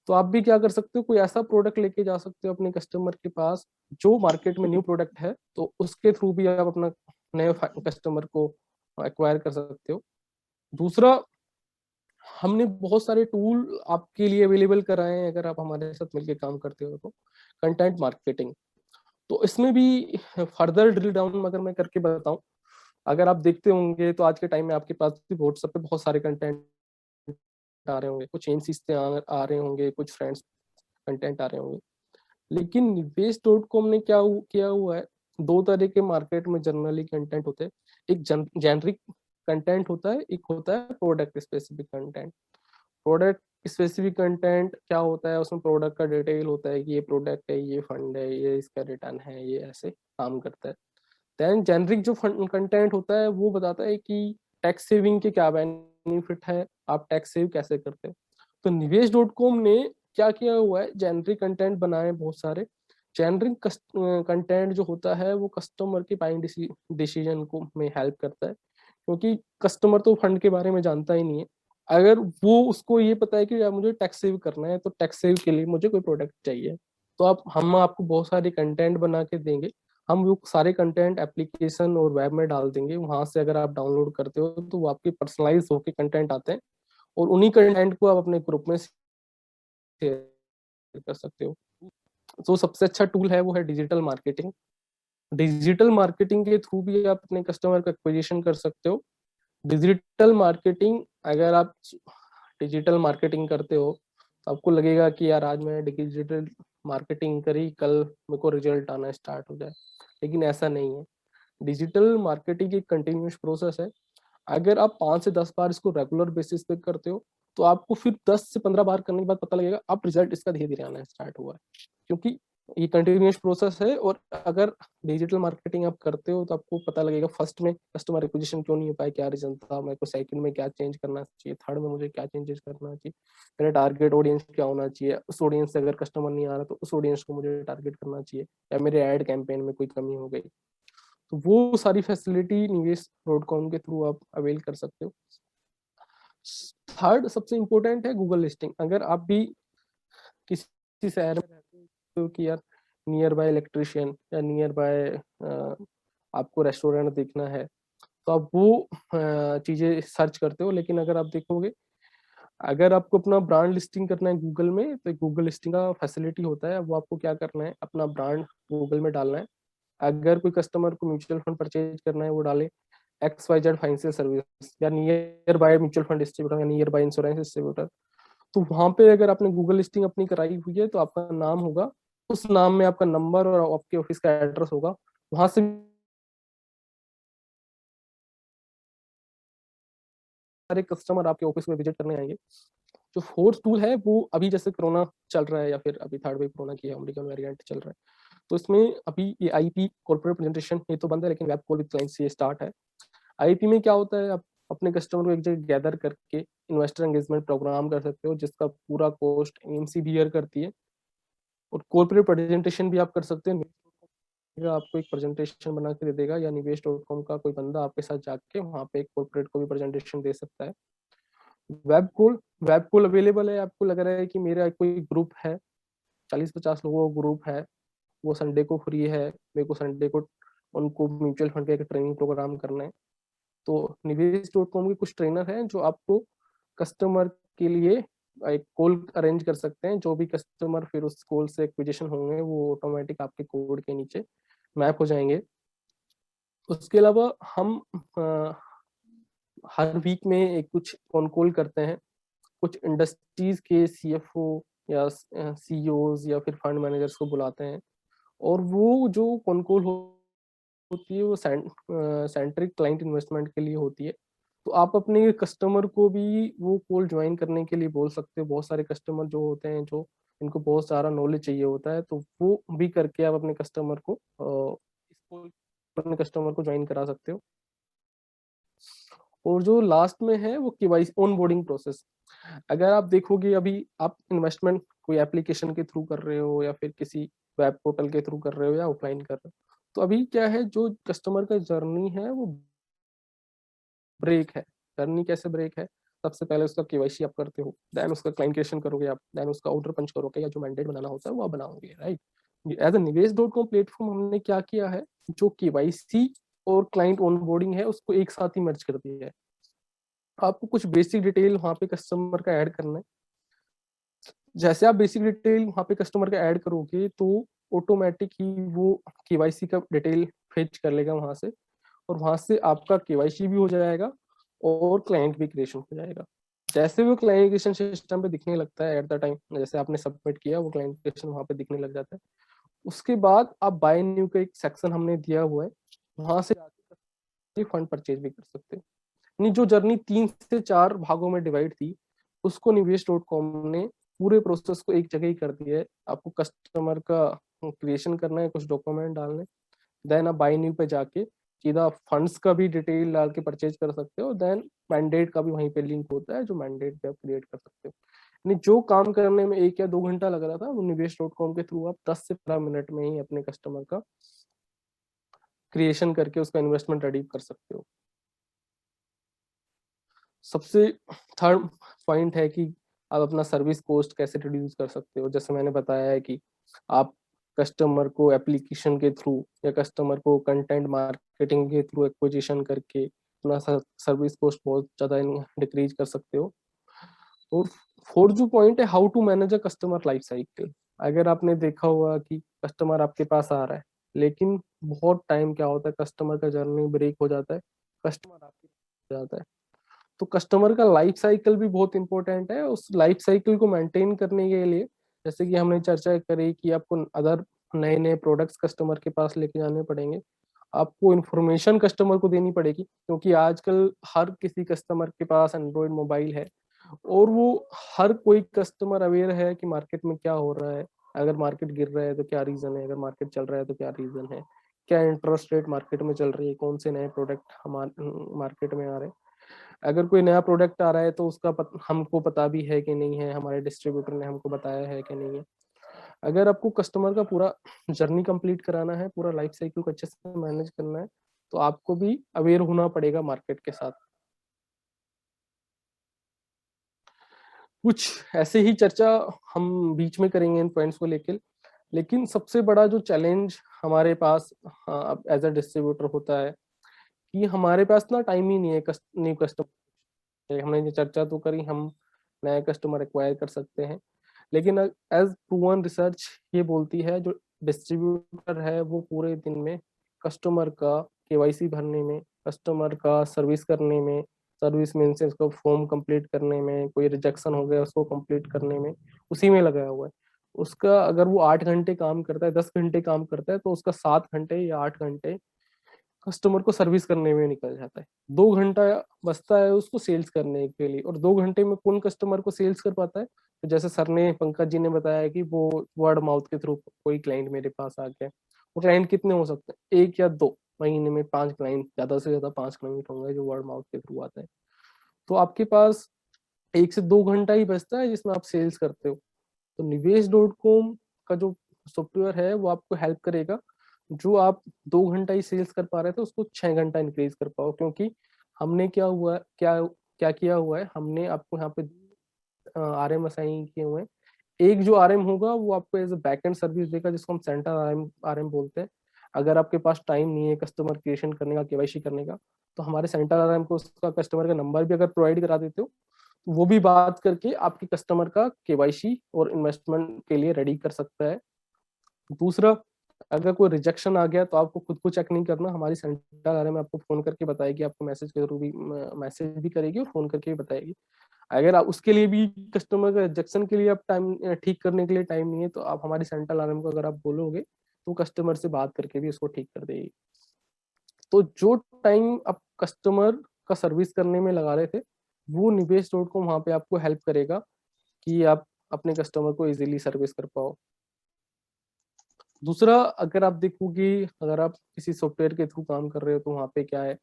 तो आप भी क्या कर सकते हो, कोई ऐसा प्रोडक्ट लेके जा सकते हो अपने कस्टमर के पास जो मार्केट में न्यू प्रोडक्ट है, तो उसके थ्रू भी आप अपना नए कस्टमर को एक्वायर कर सकते हो। दूसरा, हमने बहुत सारे टूल आपके लिए अवेलेबल कराए हैं अगर आप हमारे साथ मिलकर काम करते हो तो। कंटेंट मार्केटिंग, तो इसमें भी फर्दर ड्रिल डाउन अगर मैं करके बताऊं, अगर आप देखते होंगे तो आज के टाइम में आपके पास भी व्हाट्सएप पे बहुत सारे कंटेंट आ रहे होंगे, कुछ एजेंसी से आ रहे होंगे, कुछ फ्रेंड्स कंटेंट आ रहे होंगे। लेकिन निवेश.com ने किया हुआ है, दो तरह के मार्केट में जनरली कंटेंट होते हैं, एक जेनरिक कंटेंट होता है, एक होता है product specific content. Product specific content क्या होता है, उसमें प्रोडक्ट का डिटेल होता है कि ये प्रोडक्ट है, ये फंड है, ये इसका रिटर्न है, ये ऐसे काम करता है। देन जेनरिक जो कंटेंट होता है वो बताता है कि टैक्स सेविंग के क्या बेनिफिट है, आप टैक्स सेव कैसे करते हैं। तो निवेश.com ने क्या किया हुआ है, जेनरिक कंटेंट बनाए बहुत सारे। जेनरिक कंटेंट जो होता है वो कस्टमर के बाइंग डिसीजन को में हेल्प करता है, क्योंकि कस्टमर तो फंड के बारे में जानता ही नहीं है। अगर वो उसको ये पता है कि यार मुझे टैक्स सेव करना है, तो टैक्स सेव के लिए मुझे कोई प्रोडक्ट चाहिए, तो हम आपको बहुत सारे कंटेंट बना के देंगे। हम वो सारे कंटेंट एप्लीकेशन और वेब में डाल देंगे, वहां से अगर आप डाउनलोड करते हो तो वो आपके पर्सनलाइज होके कंटेंट आते हैं, और उन्हीं कंटेंट को आप अपने ग्रुप में शेयर कर सकते हो। तो सबसे अच्छा टूल है वो है डिजिटल मार्केटिंग। डिजिटल मार्केटिंग के थ्रू भी आप अपने कस्टमर का एक्विजिशन कर सकते हो। डिजिटल मार्केटिंग, अगर आप डिजिटल मार्केटिंग करते हो तो आपको लगेगा कि यार आज मैं डिजिटल मार्केटिंग करी, कल मेरे को रिजल्ट आना स्टार्ट हो जाए, लेकिन ऐसा नहीं है। डिजिटल मार्केटिंग एक कंटिन्यूस प्रोसेस है। अगर आप 5 से 10 बार इसको रेगुलर बेसिस पे करते हो, तो आपको फिर 10 से 15 बार करने के बाद पता लगेगा अब रिजल्ट इसका धीरे धीरे आना स्टार्ट हुआ है, क्योंकि ये कंटिन्यूस प्रोसेस है। और अगर डिजिटल मार्केटिंग आप करते हो तो आपको पता लगेगा फर्स्ट में कस्टमर एक्विजिशन क्यों नहीं हो पाया, क्या रीजन था, मेरे को सेकंड में क्या चेंज करना चाहिए, थर्ड में मुझे क्या चेंजेस करना चाहिए, मेरा टारगेट ऑडियंस क्या होना चाहिए, उस ऑडियंस से अगर कस्टमर नहीं आ रहा तो उस ऑडियंस को मुझे टारगेट करना चाहिए, या मेरे एड कैंपेन में कोई कमी हो गई। तो वो सारी फैसिलिटी निवेश.com के थ्रू आप अवेल कर सकते हो। थर्ड सबसे इम्पोर्टेंट है गूगल लिस्टिंग। अगर आप भी किसी शहर में रहते हो कि यार नियर बाय इलेक्ट्रिशियन या नियर बाय आपको रेस्टोरेंट देखना है, तो आप वो चीजें सर्च करते हो। लेकिन अगर आप देखोगे, अगर आपको अपना ब्रांड लिस्टिंग करना है गूगल में, तो गूगल लिस्टिंग का फैसिलिटी होता है, वो आपको क्या करना है, अपना ब्रांड गूगल में डालना है। अगर कोई कस्टमर को म्यूचुअल फंड परचेज करना है, वो डाले XYZ फाइनेंशियल सर्विस या near by mutual fund distributor या नियर बाय इंश्योरेंस डिस्ट्रीब्यूटर। तो वहां पे अगर आपने गूगल लिस्टिंग अपनी कराई हुई है, तो आपका नाम होगा, उस नाम में आपका नंबर और आपके ऑफिस का एड्रेस होगा। वहां से सारे कस्टमर आपके ऑफिस में विजिट करने आएंगे। जो फोर्थ टूल है वो अभी जैसे कोरोना चल रहा है, या फिर अभी थर्ड वेव कोरोना की अमेरिकन वेरिएंट चल रहा है, तो इसमें अभी ये आईपी कॉर्पोरेट प्रेजेंटेशन ये तो बंद है, लेकिन वेब कॉल विद क्लाइंट्स ये स्टार्ट है। आईपी में क्या होता है, आप अपने कस्टमर को एक जगह गैदर करके इन्वेस्टर एंगेजमेंट प्रोग्राम कर सकते हो, जिसका पूरा कॉस्ट एमसी बियर करती है। और कॉर्पोरेट प्रेजेंटेशन भी आप कर सकते हैं आपको एक प्रेजेंटेशन बना के दे देगा, या निवेश.com का कोई बंदा आपके साथ जाके वहाँ पे एक कॉर्पोरेट को भी प्रेजेंटेशन दे सकता है। वेब कूल अवेलेबल है। आपको लग रहा है कि मेरा कोई ग्रुप है, 40-50 लोगों का ग्रुप है, वो संडे को फ्री है, मेरे को संडे को उनको म्यूचुअल फंड का एक ट्रेनिंग प्रोग्राम करना है, तो निवेश.com के कुछ ट्रेनर हैं जो आपको कस्टमर के लिए एक कॉल अरेंज कर सकते हैं। जो भी कस्टमर फिर उस कॉल से एक्विजिशन होंगे वो ऑटोमेटिक आपके कोड के नीचे मैप हो जाएंगे। उसके अलावा हम हर वीक में एक कुछ कॉन कॉल करते हैं, कुछ इंडस्ट्रीज के सीएफओ या सीईओज या फिर फंड मैनेजर्स को बुलाते हैं, और वो जो कॉन कॉल होती है वो सेंट्रिक क्लाइंट इन्वेस्टमेंट के लिए होती है। तो आप अपने कस्टमर को भी वो कॉल ज्वाइन करने के लिए बोल सकते हो। बहुत सारे कस्टमर जो होते हैं जो इनको बहुत सारा नॉलेज चाहिए होता है, तो वो भी करके आप अपने कस्टमर को ज्वाइन करा सकते हो। और जो लास्ट में है वो केवाईसी ऑन बोर्डिंग प्रोसेस। अगर आप देखोगे अभी आप इन्वेस्टमेंट कोई एप्लीकेशन के थ्रू कर रहे हो या फिर किसी वेब पोर्टल के थ्रू कर रहे हो या ऑफलाइन कर रहे हो, तो अभी क्या है, जो कस्टमर का जर्नी है वो ब्रेक है। जर्नी कैसे ब्रेक है? सबसे पहले उसका केवाईसी आप करते हो, देन उसका क्लाइंट क्रिएशन करोगे आप, देन उसका ऑर्डर पंच करोगे या जो मैंडेट बनाना होता है वो आप बनाओगे, राइट। एज अ निवेश.com प्लेटफॉर्म हमने क्या किया है, जो केवाईसी और क्लाइंट ऑनबोर्डिंग है उसको एक साथ ही मर्ज कर दिया है। आपको कुछ बेसिक डिटेल वहाँ पे कस्टमर का ऐड करना है। जैसे आप बेसिक डिटेल वहाँ पे कस्टमर का ऐड करोगे तो ऑटोमेटिक ही वो केवाईसी का डिटेल फेच कर लेगा वहाँ से, और वहाँ से आपका केवाईसी भी हो जाएगा और क्लाइंट भी क्रिएशन हो जाएगा। जैसे वो क्लाइंट क्रिएशन सिस्टम पे दिखने लगता है एट द टाइम, जैसे आपने सबमिट किया वो क्लाइंट क्रिएशन वहाँ पे दिखने लग जाता है। उसके बाद आप बाय न्यू का एक सेक्शन हमने दिया हुआ है, वहाँ से जाके फंड परचेज भी कर सकते हो। यानी जो जर्नी 3 से 4 भागों में डिवाइड थी, उसको निवेश.com ने पूरे प्रोसेस को एक जगह ही कर दिया है। आपको कस्टमर का क्रिएशन करना है, कुछ डॉक्यूमेंट डालने, देन आप बाय न्यू पे जाके सीधा फंड्स का भी डिटेल डाल के परचेज कर सकते हो, देन मैंडेट का भी वहीं पे लिंक होता है, जो मैंडेट पे आप क्रिएट कर सकते हो। यानी जो काम करने में 1 या 2 घंटा लग रहा था, वो निवेश.com के थ्रू आप 10 से 15 मिनट में ही अपने कस्टमर का क्रिएशन करके उसका इन्वेस्टमेंट रेडी कर सकते हो। सबसे थर्ड पॉइंट है कि आप अपना सर्विस कॉस्ट कैसे रिड्यूस कर सकते हो। जैसे मैंने बताया है कि आप कस्टमर को एप्लीकेशन के थ्रू या कस्टमर को कंटेंट मार्केटिंग के थ्रू एक्विजिशन करके अपना सर्विस कॉस्ट बहुत ज़्यादा डिक्रीज कर सकते हो। और फोर्थ जो पॉइंट है, how to manage a customer life cycle. अगर आपने देखा होगा कि कस्टमर आपके पास आ रहा है, लेकिन बहुत टाइम क्या होता है, कस्टमर का जर्नी ब्रेक हो जाता है, कस्टमर आपके पास जाता है, तो कस्टमर का लाइफ साइकिल भी बहुत इंपॉर्टेंट है। उस लाइफ साइकिल को मेंटेन करने के लिए, जैसे कि हमने चर्चा करी कि आपको अदर नए नए प्रोडक्ट्स कस्टमर के पास लेके जाने पड़ेंगे, आपको इन्फॉर्मेशन कस्टमर को देनी पड़ेगी, क्योंकि आजकल हर किसी कस्टमर के पास एंड्रॉयड मोबाइल है, और वो हर कोई कस्टमर अवेयर है कि मार्केट में क्या हो रहा है। अगर मार्केट गिर रहा है तो क्या रीजन है, अगर मार्केट चल रहा है तो क्या रीजन है, क्या इंटरेस्ट रेट मार्केट में चल रही है, कौन से नए प्रोडक्ट हमारे मार्केट में आ रहे हैं। अगर कोई नया प्रोडक्ट आ रहा है तो उसका हमको पता भी है कि नहीं है, हमारे डिस्ट्रीब्यूटर ने हमको बताया है कि नहीं है। अगर आपको कस्टमर का पूरा जर्नी कंप्लीट कराना है, पूरा लाइफ साइकिल को अच्छे से मैनेज करना है, तो आपको भी अवेयर होना पड़ेगा मार्केट के साथ। कुछ ऐसे ही चर्चा हम बीच में करेंगे इन पॉइंट्स को लेकर, लेकिन सबसे बड़ा जो चैलेंज हमारे पास एज अ डिस्ट्रीब्यूटर होता है कि हमारे पास ना टाइम ही नहीं है न्यू कस्टमर। हमने ये चर्चा तो करी, हम नए कस्टमर एक्वायर कर सकते हैं, लेकिन एज प्रूवन रिसर्च ये बोलती है, जो डिस्ट्रीब्यूटर है वो पूरे दिन में कस्टमर का केवाईसी भरने में, कस्टमर का सर्विस करने में, सर्विस मीन्स उसको फॉर्म कंप्लीट करने में, कोई रिजेक्शन हो गया उसको कंप्लीट करने में, उसी में लगाया हुआ है। उसका अगर वो 8 घंटे काम करता है, 10 घंटे काम करता है, तो उसका 7 घंटे या 8 घंटे कस्टमर को सर्विस करने में निकल जाता है। 2 घंटा बचता है उसको सेल्स करने के लिए, और 2 घंटे में कौन कस्टमर को सेल्स कर पाता है? तो जैसे सर ने, पंकज जी ने बताया कि वो वर्ड माउथ के थ्रू कोई क्लाइंट मेरे पास आ गया। वो क्लाइंट कितने हो सकते हैं? 1 या 2 महीने में 5 क्लाइंट, ज्यादा से ज्यादा 5 क्लाइंट होंगे जो वर्ड माउथ के थ्रू आते हैं। तो आपके पास 1 से 2 घंटा ही बचता है जिसमें आप सेल्स करते हो। तो निवेश.com का जो सॉफ्टवेयर है वो आपको हेल्प करेगा जो आप 2 घंटा ही सेल्स कर पा रहे थे उसको 6 घंटा इंक्रीज कर पाओ, क्योंकि हमने क्या हुआ क्या क्या किया हुआ है, हमने आपको यहाँ पे RM असाइन किए हुए हैं। एक जो RM होगा वो आपको एज अ बैकएंड सर्विस देगा, जिसको हम सेंटर RM बोलते हैं। अगर आपके पास टाइम नहीं है कस्टमर क्रिएशन करने का, KYC करने का, तो हमारे सेंटर RM को उसका कस्टमर का नंबर भी अगर प्रोवाइड करा देते हो, तो वो भी बात करके आपके कस्टमर का KYC और इन्वेस्टमेंट के लिए रेडी कर सकता है। दूसरा, अगर कोई रिजेक्शन आ गया तो आपको खुद को चेक नहीं करना, हमारी सेंटर RM आपको फोन करके बताएगी, आपको मैसेज के थ्रू भी मैसेज भी करेगी और फोन करके भी बताएगी। अगर आप उसके लिए भी कस्टमर का रिजेक्शन के लिए आप टाइम ठीक करने के लिए टाइम नहीं है, तो आप हमारी सेंट्रल RM को अगर आप बोलोगे तो कस्टमर से बात करके भी उसको ठीक कर देगी। तो जो टाइम आप कस्टमर का सर्विस करने में लगा रहे थे, वो निवेश.com वहाँ पे आपको हेल्प करेगा कि आप अपने कस्टमर को इजीली सर्विस कर पाओ। दूसरा, अगर आप देखोगे, अगर आप किसी सॉफ्टवेयर के थ्रू काम कर रहे हो तो वहाँ पे क्या है,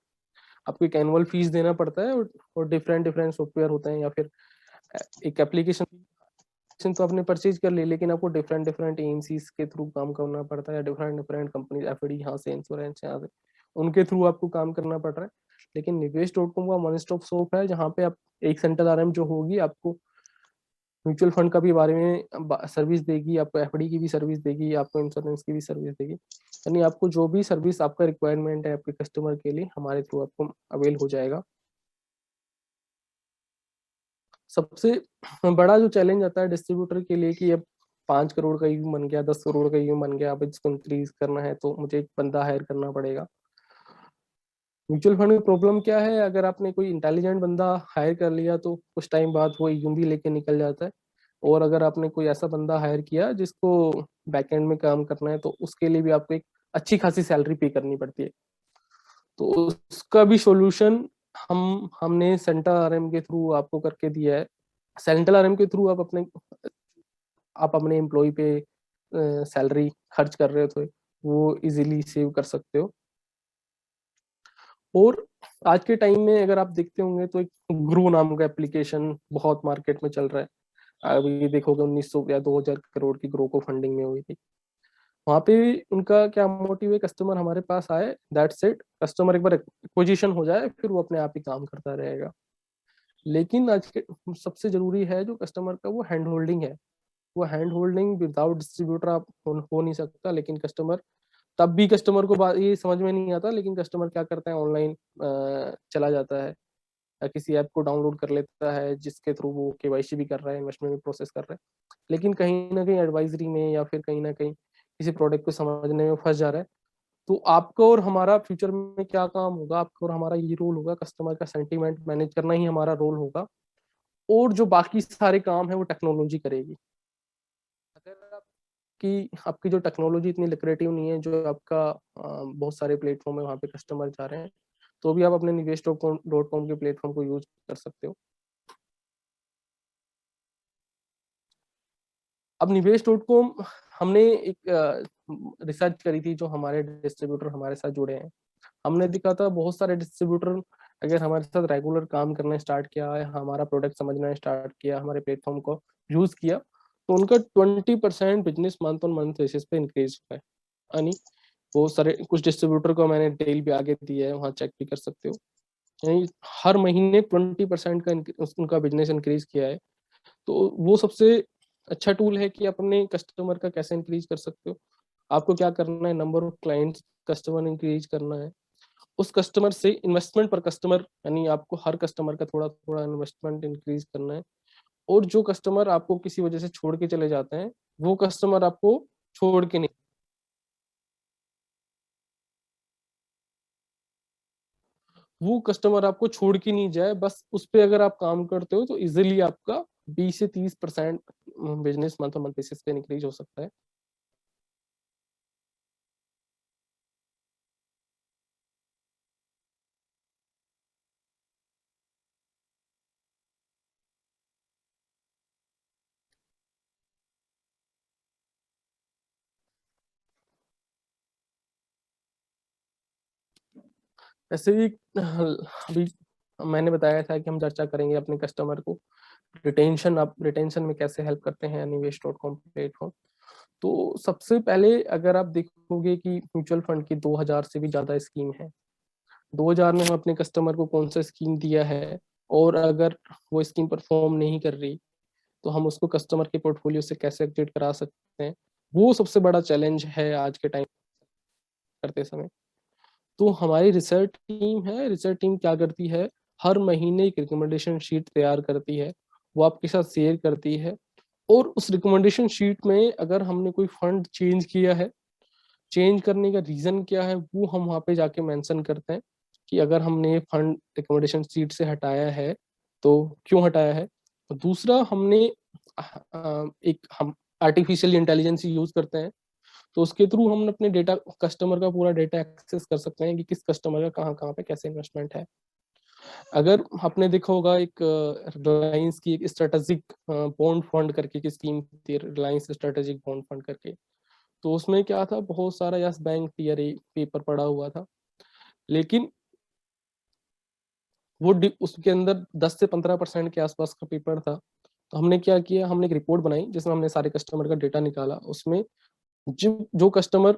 आपको एक एनुअल फीस देना पड़ता है, और डिफरेंट डिफरेंट सॉफ्टवेयर होते हैं, या फिर एक एप्लीकेशन तो आपने परचेज कर ली, लेकिन आपको डिफरेंट डिफरेंट एजेंसीज के थ्रू काम करना पड़ता है, या डिफरेंट डिफरेंट कंपनी, FD यहाँ से, इंश्योरेंस यहाँ से, उनके थ्रू आपको काम करना पड़ रहा है। लेकिन निवेश.com का वन स्टॉप शॉप है, जहाँ पे आप एक सेंटर RM जो होगी आपको म्यूचुअल फंड का भी बारे में सर्विस देगी, आपको FD की भी सर्विस देगी, आपको इंश्योरेंस की भी सर्विस देगी। यानी आपको जो भी सर्विस आपका रिक्वायरमेंट है आपके कस्टमर के लिए, हमारे थ्रू आपको अवेल हो जाएगा। सबसे बड़ा जो चैलेंज आता है डिस्ट्रीब्यूटर के लिए कि अब 5 करोड़ का यूम बन गया, 10 करोड़ का यूम बन गया, अब इसको इंक्रीज करना है तो मुझे एक बंदा हायर करना पड़ेगा। म्यूचुअल फंड में प्रॉब्लम क्या है, अगर आपने कोई इंटेलिजेंट बंदा हायर कर लिया तो कुछ टाइम बाद वो यूं भी लेके निकल जाता है। और अगर आपने कोई ऐसा बंदा हायर किया जिसको बैकएंड में काम करना है, तो उसके लिए भी आपको एक अच्छी खासी सैलरी पे करनी पड़ती है। तो उसका भी सॉल्यूशन हमने सेंटर RM के थ्रू आपको करके दिया है। सेंट्रल RM के थ्रू आप अपने एम्प्लॉय पे सैलरी खर्च कर रहे हो तो वो इजीली सेव कर सकते हो। और आज के टाइम में अगर आप देखते होंगे तो एक ग्रो नाम का एप्लीकेशन बहुत मार्केट में चल रहा है। अभी देखोगे 1900 या 2000 करोड़ की ग्रो को फंडिंग में हुई थी। वहां पे उनका क्या मोटिव है, कस्टमर हमारे पास आए, दैट्स इट, कस्टमर एक बार एक्विजिशन हो जाए फिर वो अपने आप ही काम करता रहेगा। लेकिन आज के सबसे जरूरी है जो कस्टमर का, वो हैंड होल्डिंग है। वो हैंड होल्डिंग विदाउट डिस्ट्रीब्यूटर आप हो नहीं सकता। लेकिन कस्टमर, तब भी कस्टमर को बात ये समझ में नहीं आता, लेकिन कस्टमर क्या करता है, ऑनलाइन चला जाता है या किसी ऐप को डाउनलोड कर लेता है जिसके थ्रू वो KYC भी कर रहा है, इन्वेस्टमेंट भी प्रोसेस कर रहा है, लेकिन कहीं ना कहीं एडवाइजरी में या फिर कहीं ना कहीं किसी प्रोडक्ट को समझने में फंस जा रहा है। तो आपका और हमारा फ्यूचर में क्या काम होगा, आपका और हमारा ये रोल होगा, कस्टमर का सेंटीमेंट मैनेज करना ही हमारा रोल होगा, और जो बाकी सारे काम है वो टेक्नोलॉजी करेगी। अगर आपकी जो टेक्नोलॉजी इतनी लुक्रेटिव नहीं है, जो आपका बहुत सारे प्लेटफॉर्म है वहाँ पे कस्टमर जा रहे हैं, तो भी आप अपने निवेश.com के प्लेटफॉर्म को यूज कर सकते हो। अब निवेश.com हमने एक रिसर्च करी थी, जो हमारे डिस्ट्रीब्यूटर हमारे साथ जुड़े हैं, हमने देखा था बहुत सारे डिस्ट्रीब्यूटर अगर हमारे साथ रेगुलर काम करना स्टार्ट किया है, हमारा प्रोडक्ट समझना स्टार्ट किया, हमारे प्लेटफॉर्म को यूज किया, तो उनका 20% business month on month basis पे इंक्रीज हुआ है। यानी बहुत सारे, कुछ डिस्ट्रीब्यूटर को मैंने डिटेल भी आगे दिया है, वहाँ चेक भी कर सकते हो। यानी हर महीने 20% का उनका बिजनेस इंक्रीज किया है। तो वो सबसे अच्छा टूल है कि आप अपने कस्टमर का कैसे इंक्रीज कर सकते हो। आपको क्या करना है, number of clients customer increase करना है, उस कस्टमर से इन्वेस्टमेंट पर कस्टमर, यानी आपको हर कस्टमर का थोड़ा थोड़ा इन्वेस्टमेंट इंक्रीज करना है। और जो कस्टमर आपको किसी वजह से छोड़ के चले जाते हैं, वो कस्टमर आपको छोड़ के नहीं, वो कस्टमर आपको छोड़ के नहीं जाए, बस उस पे अगर आप काम करते हो तो इजिली आपका 20 से 30% बिजनेस मंथ मंथ बेसिस पे इंक्रीज हो सकता है। ऐसे ही अभी मैंने बताया था कि हम चर्चा करेंगे अपने कस्टमर को रिटेंशन, आप रिटेंशन में कैसे हेल्प करते हैं निवेश.com प्लेटफॉर्म। तो सबसे पहले अगर आप देखोगे कि म्यूचुअल फंड की 2000 से भी ज्यादा स्कीम है, 2000 में हम अपने कस्टमर को कौन सा स्कीम दिया है, और अगर वो स्कीम परफॉर्म नहीं कर रही तो हम उसको कस्टमर के पोर्टफोलियो से कैसे एग्जिट करा सकते हैं, वो सबसे बड़ा चैलेंज है आज के टाइम करते समय। तो हमारी रिसर्च टीम है, रिसर्च टीम क्या करती है, हर महीने एक रिकमेंडेशन शीट तैयार करती है, वो आपके साथ शेयर करती है, और उस रिकमेंडेशन शीट में अगर हमने कोई फंड चेंज किया है, चेंज करने का रीजन क्या है वो हम वहाँ पे जाके मेंशन करते हैं कि अगर हमने ये फंड रिकमेंडेशन शीट से हटाया है तो क्यों हटाया है। और दूसरा हमने एक हम आर्टिफिशियल इंटेलिजेंस यूज करते हैं, तो उसके थ्रू हम अपने डेटा, कस्टमर का पूरा डेटा एक्सेस कर सकते हैं कि किस कस्टमर का कहाँ कहाँ पे कैसे इन्वेस्टमेंट है। अगर आपने देखा होगा एक रिलायंस की एक स्ट्रेटेजिक बॉन्ड फंड करके की स्कीम थी, रिलायंस स्ट्रेटेजिक बॉन्ड फंड करके, तो उसमें क्या था, बहुत सारा Yes Bank tear a paper पड़ा हुआ था, लेकिन वो उसके अंदर 10 से 15% के आसपास का पेपर था। तो हमने क्या किया, हमने एक रिपोर्ट बनाई जिसमें हमने सारे कस्टमर का डेटा निकाला, उसमें जो जो कस्टमर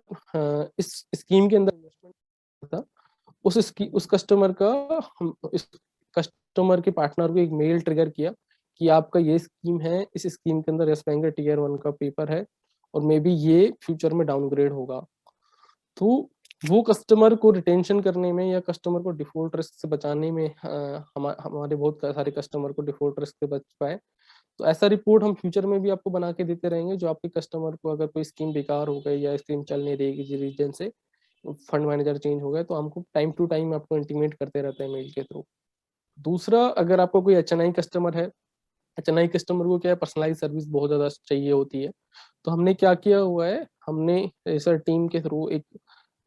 इस स्कीम के अंदर इन्वेस्टमेंट था, उस कस्टमर का हम इस कस्टमर के पार्टनर को एक मेल ट्रिगर किया कि आपका ये स्कीम है, इस स्कीम के अंदर यस बैंक का टीयर 1 का पेपर है और मे बी ये फ्यूचर में डाउनग्रेड होगा। तो वो कस्टमर को रिटेंशन करने में या कस्टमर को डिफॉल्ट रिस्क से बचाने में हमारे बहुत सारे कस्टमर को डिफॉल्ट रिस्क से बच पाए। तो ऐसा रिपोर्ट हम फ्यूचर में भी आपको बना के देते रहेंगे, जो आपके कस्टमर को अगर कोई स्कीम बेकार हो गई या स्कीम चल नहीं रही किसी रीजन से, फंड मैनेजर चेंज हो गया, तो हमको टाइम टू टाइम आपको इंटीमेट करते रहते हैं मेल के थ्रू। दूसरा, अगर आपको कोई एचएनआई कस्टमर है, एचएनआई कस्टमर को क्या है, पर्सनलाइज सर्विस बहुत ज्यादा चाहिए होती है, तो हमने क्या किया हुआ है, हमने रिसर्च टीम के थ्रू एक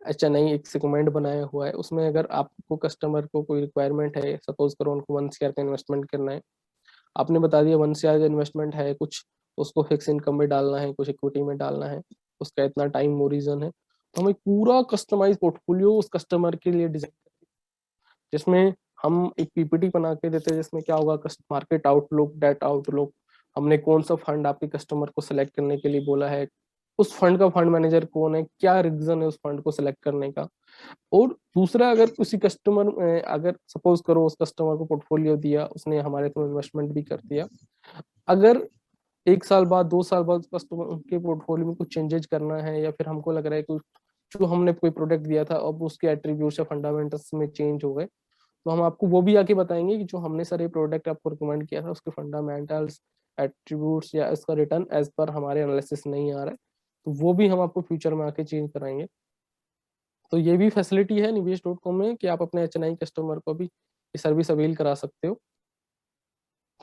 एचएनआई एक सेगमेंट बनाया हुआ है। उसमें अगर आपको कस्टमर को कोई रिक्वायरमेंट है, सपोज करो उनको 1 शेयर का इन्वेस्टमेंट करना है, आपने बता दिया 1 शेयर का इन्वेस्टमेंट है, कुछ उसको फिक्स इनकम में डालना है, कुछ इक्विटी में डालना है, उसका इतना टाइम ओरिजन है, तो हम एक पूरा कस्टमाइज पोर्टफोलियो उस कस्टमर के लिए डिजाइन, जिसमें हम एक पीपीटी बना के देते हैं, जिसमें क्या होगा, मार्केट आउटलुक, डेट आउटलुक, हमने कौन सा फंड आपके कस्टमर को सिलेक्ट करने के लिए बोला है, उस फंड का फंड मैनेजर कौन है, क्या रीजन है उस फंड को सिलेक्ट करने का। और दूसरा, अगर किसी कस्टमर, अगर सपोज करो उस कस्टमर को पोर्टफोलियो दिया, उसने हमारे थ्रू इन्वेस्टमेंट भी कर दिया, अगर 1 साल बाद, 2 साल बाद कस्टमर के पोर्टफोलियो में कुछ चेंजेस करना है, या फिर हमको लग रहा है कि जो हमने कोई प्रोडक्ट दिया था अब उसके एट्रीब्यूट्स या फंडामेंटल्स में चेंज हो गए, तो हम आपको वो भी आके बताएंगे कि जो हमने सर ये प्रोडक्ट आपको रिकमेंड किया था उसके फंडामेंटल्स, एट्रीब्यूट्स या इसका रिटर्न एज पर हमारे एनालिसिस नहीं आ रहा है, तो वो भी हम आपको फ्यूचर में आके चेंज कराएंगे। तो ये भी फैसिलिटी है निवेश.com में कि आप अपने एचएनआई कस्टमर को भी ये सर्विस अवेल करा सकते हो।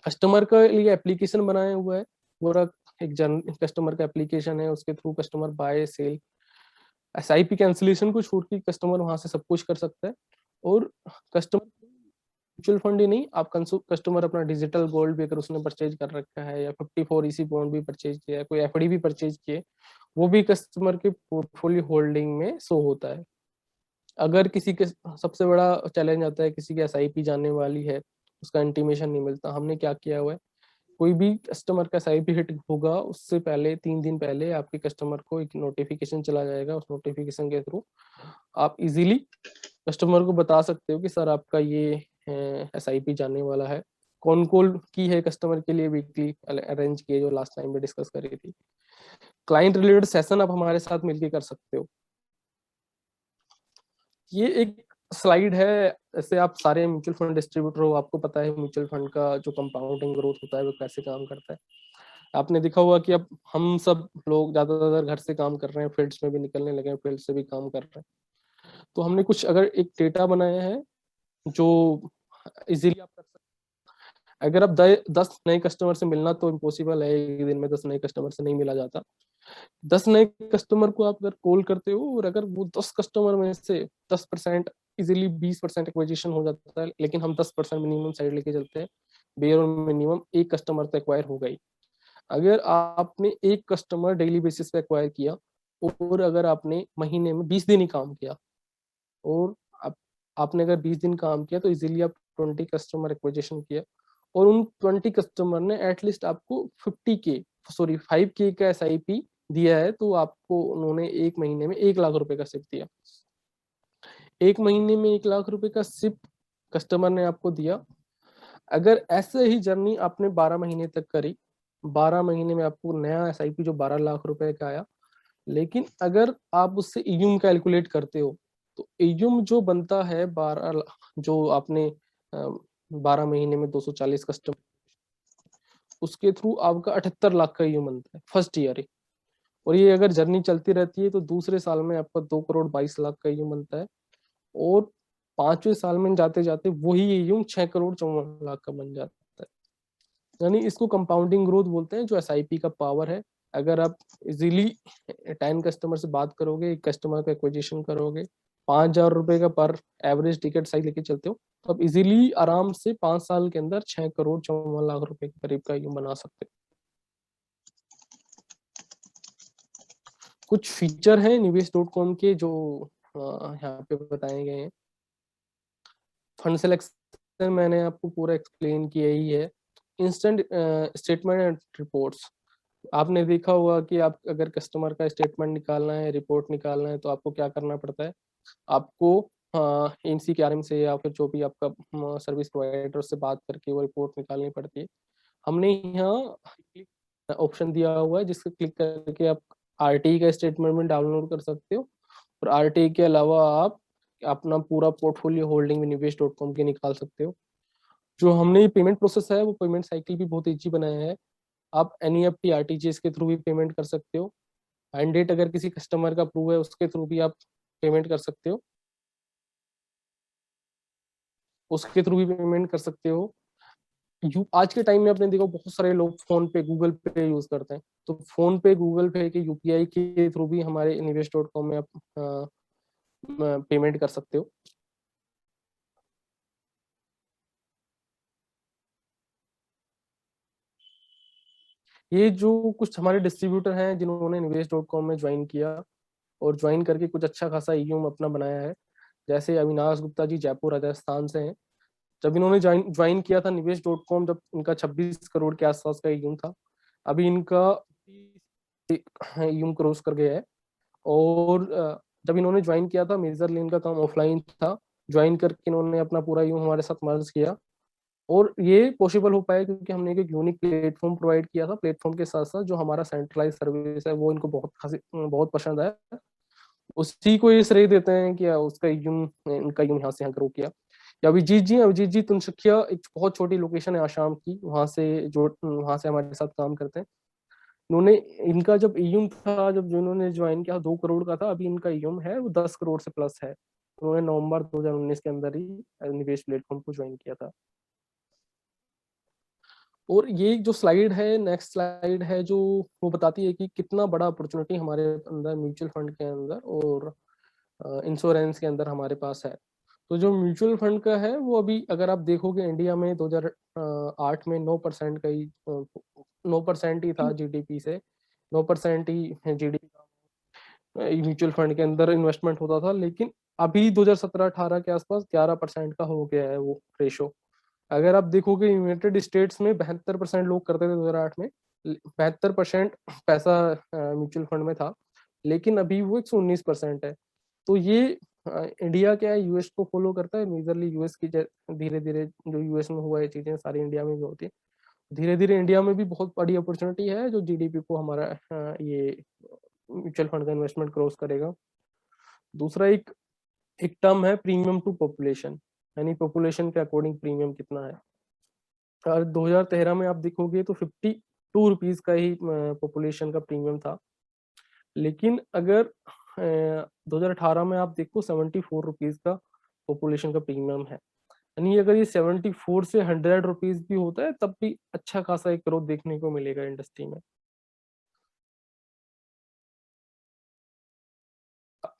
कस्टमर के लिए एप्लीकेशन बनाया हुआ है, पूरा एक जन कस्टमर का एप्लीकेशन है, उसके through customer buy sell SIP cancellation को छोड़ के कस्टमर वहां से सब कुछ कर सकता है। और कस्टमर म्यूचुअल फंड ही नहीं, आप कस्टमर अपना डिजिटल गोल्ड भी अगर उसने परचेज कर रखा है, या 54 ईसी बॉन्ड भी परचेज किया है, कोई एफडी भी परचेज किए, वो भी कस्टमर के पोर्टफोलियो होल्डिंग में शो होता है। अगर किसी के, सबसे बड़ा चैलेंज आता है किसी की एसआईपी जाने वाली है, उसका इंटीमेशन नहीं मिलता, हमने क्या किया हुआ है, कोई भी कस्टमर का एसआईपी हिट होगा उससे पहले 3 दिन पहले आपके कस्टमर को एक नोटिफिकेशन चला जाएगा, उस नोटिफिकेशन के थ्रू आप इजीली कस्टमर को बता सकते हो कि सर आपका ये एसआईपी जाने वाला है। कौन कॉल की है कस्टमर के लिए वीकली अरेंज किए, जो लास्ट टाइम में डिस्कस करी थी। क्लाइंट रिलेटेड सेशन आप हमारे साथ मिलकर कर सकते हो। ये एक स्लाइड है, ऐसे आप सारे म्यूचुअल फंड डिस्ट्रीब्यूटर हो, आपको पता है म्यूचुअल फंड का जो कंपाउंडिंग ग्रोथ होता है वो कैसे काम करता है। आपने देखा होगा कि अब हम सब लोग ज्यादातर घर से काम कर रहे हैं, फील्ड्स में भी निकलने लगे हैं, फील्ड से भी काम कर रहे हैं, तो हमने कुछ अगर एक डेटा बनाया है जो इजीली आप कर सकते हैं। अगर आप 10 नए कस्टमर से मिलना तो इम्पॉसिबल है, एक दिन में 10 नए कस्टमर से नहीं मिला जाता। 10 नए कस्टमर को आप अगर कॉल करते हो और अगर वो 10 कस्टमर में से 10%, इजीली 20% एक्विजिशन हो जाता है, लेकिन हम 10% मिनिमम साइड लेके चलते हैं, बेयर और मिनिमम एक कस्टमर तो एक्वायर हो गई। अगर आपने एक कस्टमर डेली बेसिस पे एक्वायर किया, और अगर आपने महीने में 20 दिन ही काम किया, और आपने अगर 20 दिन काम किया, तो इजीली आप 20 कस्टमर एक्विजिशन किया, और उन 20 कस्टमर ने एटलीस्ट आपको 5K का SIP दिया है तो आपको उन्होंने 1 महीने में 1 लाख रुपए का सिप दिया। 1 महीने में 1 लाख रुपए का सिप कस्टमर ने आपको दिया। अगर ऐसे ही जर्नी आपने 12 महीने तक करी, 12 महीने में आपको नया एसआईपी जो 12 लाख रुपए का आया। लेकिन अगर आप उससे ईयूम कैलकुलेट करते हो तो ईयूम जो बनता है 12 जो आपने 12 महीने में 240 कस्टमर, उसके थ्रू आपका 78 लाख का ईयूम बनता है फर्स्ट ईयर ही। और ये अगर जर्नी चलती रहती है तो दूसरे साल में आपका 2 करोड़ 22 लाख का ईयूम बनता है। और 5वें साल में जाते जाते वही ईयूम 6 करोड़ 54 लाख का बन जाता है। यानी इसको कंपाउंडिंग ग्रोथ बोलते हैं, जो एसआईपी का पावर है। अगर आप इजीली 10 कस्टमर से बात करोगे, एक कस्टमर का एक्विजिशन करोगे, 5,000 रुपए का पर एवरेज टिकट साइज लेके चलते हो, तो आप इजीली आराम से 5 साल के अंदर 6 करोड़ 54 लाख रुपए के करीब का यूं बना सकते हो। कुछ फीचर हैं निवेश.com के जो यहाँ पे बताए गए हैं। फंड सिलेक्शन मैंने आपको पूरा एक्सप्लेन किया ही है। इंस्टेंट स्टेटमेंट एंड रिपोर्ट्स, आपने देखा होगा कि आप अगर कस्टमर का स्टेटमेंट निकालना है, रिपोर्ट निकालना है, तो आपको क्या करना पड़ता है। आपको NCKRM से या फिर जो भी आपका सर्विस प्रोवाइडर से बात करके वो रिपोर्ट निकालनी पड़ती है। हमने यहाँ ऑप्शन दिया हुआ है जिसको क्लिक करके आप RTE का स्टेटमेंट में डाउनलोड कर सकते हो। और RTE के अलावा आप अपना पूरा पोर्टफोलियो होल्डिंग में निवेश.com के निकाल सकते हो। जो हमने ये पेमेंट प्रोसेस है वो पेमेंट साइकिल भी बहुत ईजी बनाया है। आप NEFT RTGS के थ्रू भी पेमेंट कर सकते हो। हैंड डेट अगर किसी कस्टमर का अप्रूव है उसके थ्रू भी आप पेमेंट कर सकते हो, उसके थ्रू भी पेमेंट कर सकते हो। आज के टाइम में आपने देखा बहुत सारे लोग फोन पे गूगल पे यूज करते हैं, तो फोन पे गूगल पे के UPI के थ्रू भी हमारे निवेश.com में आप पेमेंट कर सकते हो। ये जो कुछ हमारे डिस्ट्रीब्यूटर हैं जिन्होंने निवेश.com में ज्वाइन किया और ज्वाइन करके कुछ अच्छा खासा ईयूम अपना बनाया है, जैसे अविनाश गुप्ता जी जयपुर राजस्थान से हैं। जब इन्होंने ज्वाइन किया था निवेश.com, जब इनका 26 करोड़ के आसपास का ईयूम था, अभी इनका ईयूम क्रॉस कर गया है। और जब इन्होंने ज्वाइन किया था मेजरली इनका काम ऑफलाइन था। ज्वाइन करके इन्होंने अपना पूरा यूं हमारे साथ मर्ज किया और ये पॉसिबल हो पाया क्योंकि हमने एक यूनिक प्लेटफॉर्म प्रोवाइड किया था। प्लेटफॉर्म के साथ साथ जो हमारा सेंट्रलाइज सर्विस है वो इनको बहुत पसंद आया। उसी को ये श्रेय देते हैं कि उसका इनका यूं यहाँ से यहाँ ग्रो किया। या अभिजीत जी तुनसुकिया एक बहुत छोटी लोकेशन है आसाम की, वहां से हमारे साथ काम करते हैं। इन्होंने इनका जब ईयूम था, जब जो इन्होंने ज्वाइन किया 2 करोड़ का था, अभी इनका ईयूम है वो 10 करोड़ से प्लस है। उन्होंने नवंबर 2019 के अंदर ही निवेश प्लेटफॉर्म को ज्वाइन किया था। और ये जो स्लाइड है, नेक्स्ट स्लाइड है, जो वो बताती है कि कितना बड़ा अपॉर्चुनिटी हमारे अंदर म्यूचुअल फंड के अंदर और इंश्योरेंस के अंदर हमारे पास है। तो जो म्यूचुअल फंड का है वो अभी अगर आप देखोगे इंडिया में 2008 में 9% का ही 9% ही था GDP से। 9% ही GDP म्यूचुअल फंड के अंदर इन्वेस्टमेंट होता था, लेकिन अभी 2017-18 के आसपास 11% का हो गया है वो रेशो। अगर आप देखोगे यूनाइटेड स्टेट्स में 72% लोग करते थे 2008 में, 72% पैसा म्यूचुअल फंड में था, लेकिन अभी वो 119% है। तो ये इंडिया क्या है, यूएस को फॉलो करता है मेजरली। यूएस की धीरे धीरे जो यूएस में हुआ है चीजें सारी इंडिया में भी होती है। धीरे धीरे इंडिया में भी बहुत बड़ी अपॉर्चुनिटी है जो GDP को हमारा ये म्यूचुअल फंड का इन्वेस्टमेंट क्रॉस करेगा। दूसरा एक एक टर्म है प्रीमियम टू पॉपुलेशन, यानी पॉपुलेशन के अकॉर्डिंग प्रीमियम कितना है। और 2013 में आप देखोगे तो 52 रुपीज का ही पॉपुलेशन का प्रीमियम था, लेकिन अगर 2018 में आप देखो 74 रुपीज का पॉपुलेशन का प्रीमियम है। यानी अगर ये 74 से 100 रुपीज भी होता है तब भी अच्छा खासा एक ग्रोथ देखने को मिलेगा इंडस्ट्री में।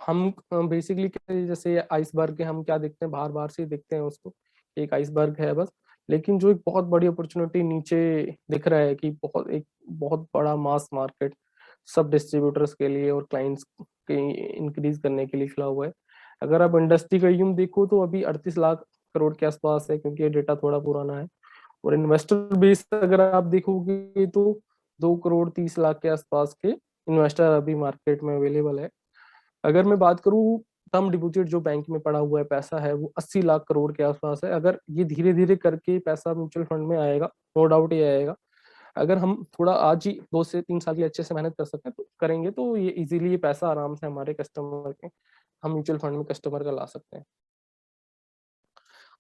हम बेसिकली जैसे आइसबर्ग है, हम क्या देखते हैं, बाहर बाहर से ही देखते हैं उसको, एक आइसबर्ग है बस। लेकिन जो एक बहुत बड़ी अपॉर्चुनिटी नीचे दिख रहा है कि एक बहुत बड़ा मास मार्केट सब डिस्ट्रीब्यूटर्स के लिए और क्लाइंट्स के इंक्रीज करने के लिए खुला हुआ है। अगर आप इंडस्ट्री का यूम देखो तो अभी 38 लाख करोड़ के आसपास है, क्योंकि ये डेटा थोड़ा पुराना है। और इन्वेस्टर बेस अगर आप देखोगे तो 2 करोड़ 30 लाख के आसपास के इन्वेस्टर अभी मार्केट में अवेलेबल है। अगर मैं बात करूँ, टर्म डिपॉजिट जो बैंक में पड़ा हुआ है पैसा है वो 80 लाख करोड़ के आसपास है। अगर ये धीरे धीरे करके पैसा म्यूचुअल फंड में आएगा, नो डाउट ये आएगा। अगर हम थोड़ा आज ही 2 से 3 साल के लिए अच्छे से मेहनत कर सकते हैं तो करेंगे, तो ये इजीली ये पैसा आराम से हमारे कस्टमर के, हम म्यूचुअल फंड में कस्टमर का ला सकते हैं।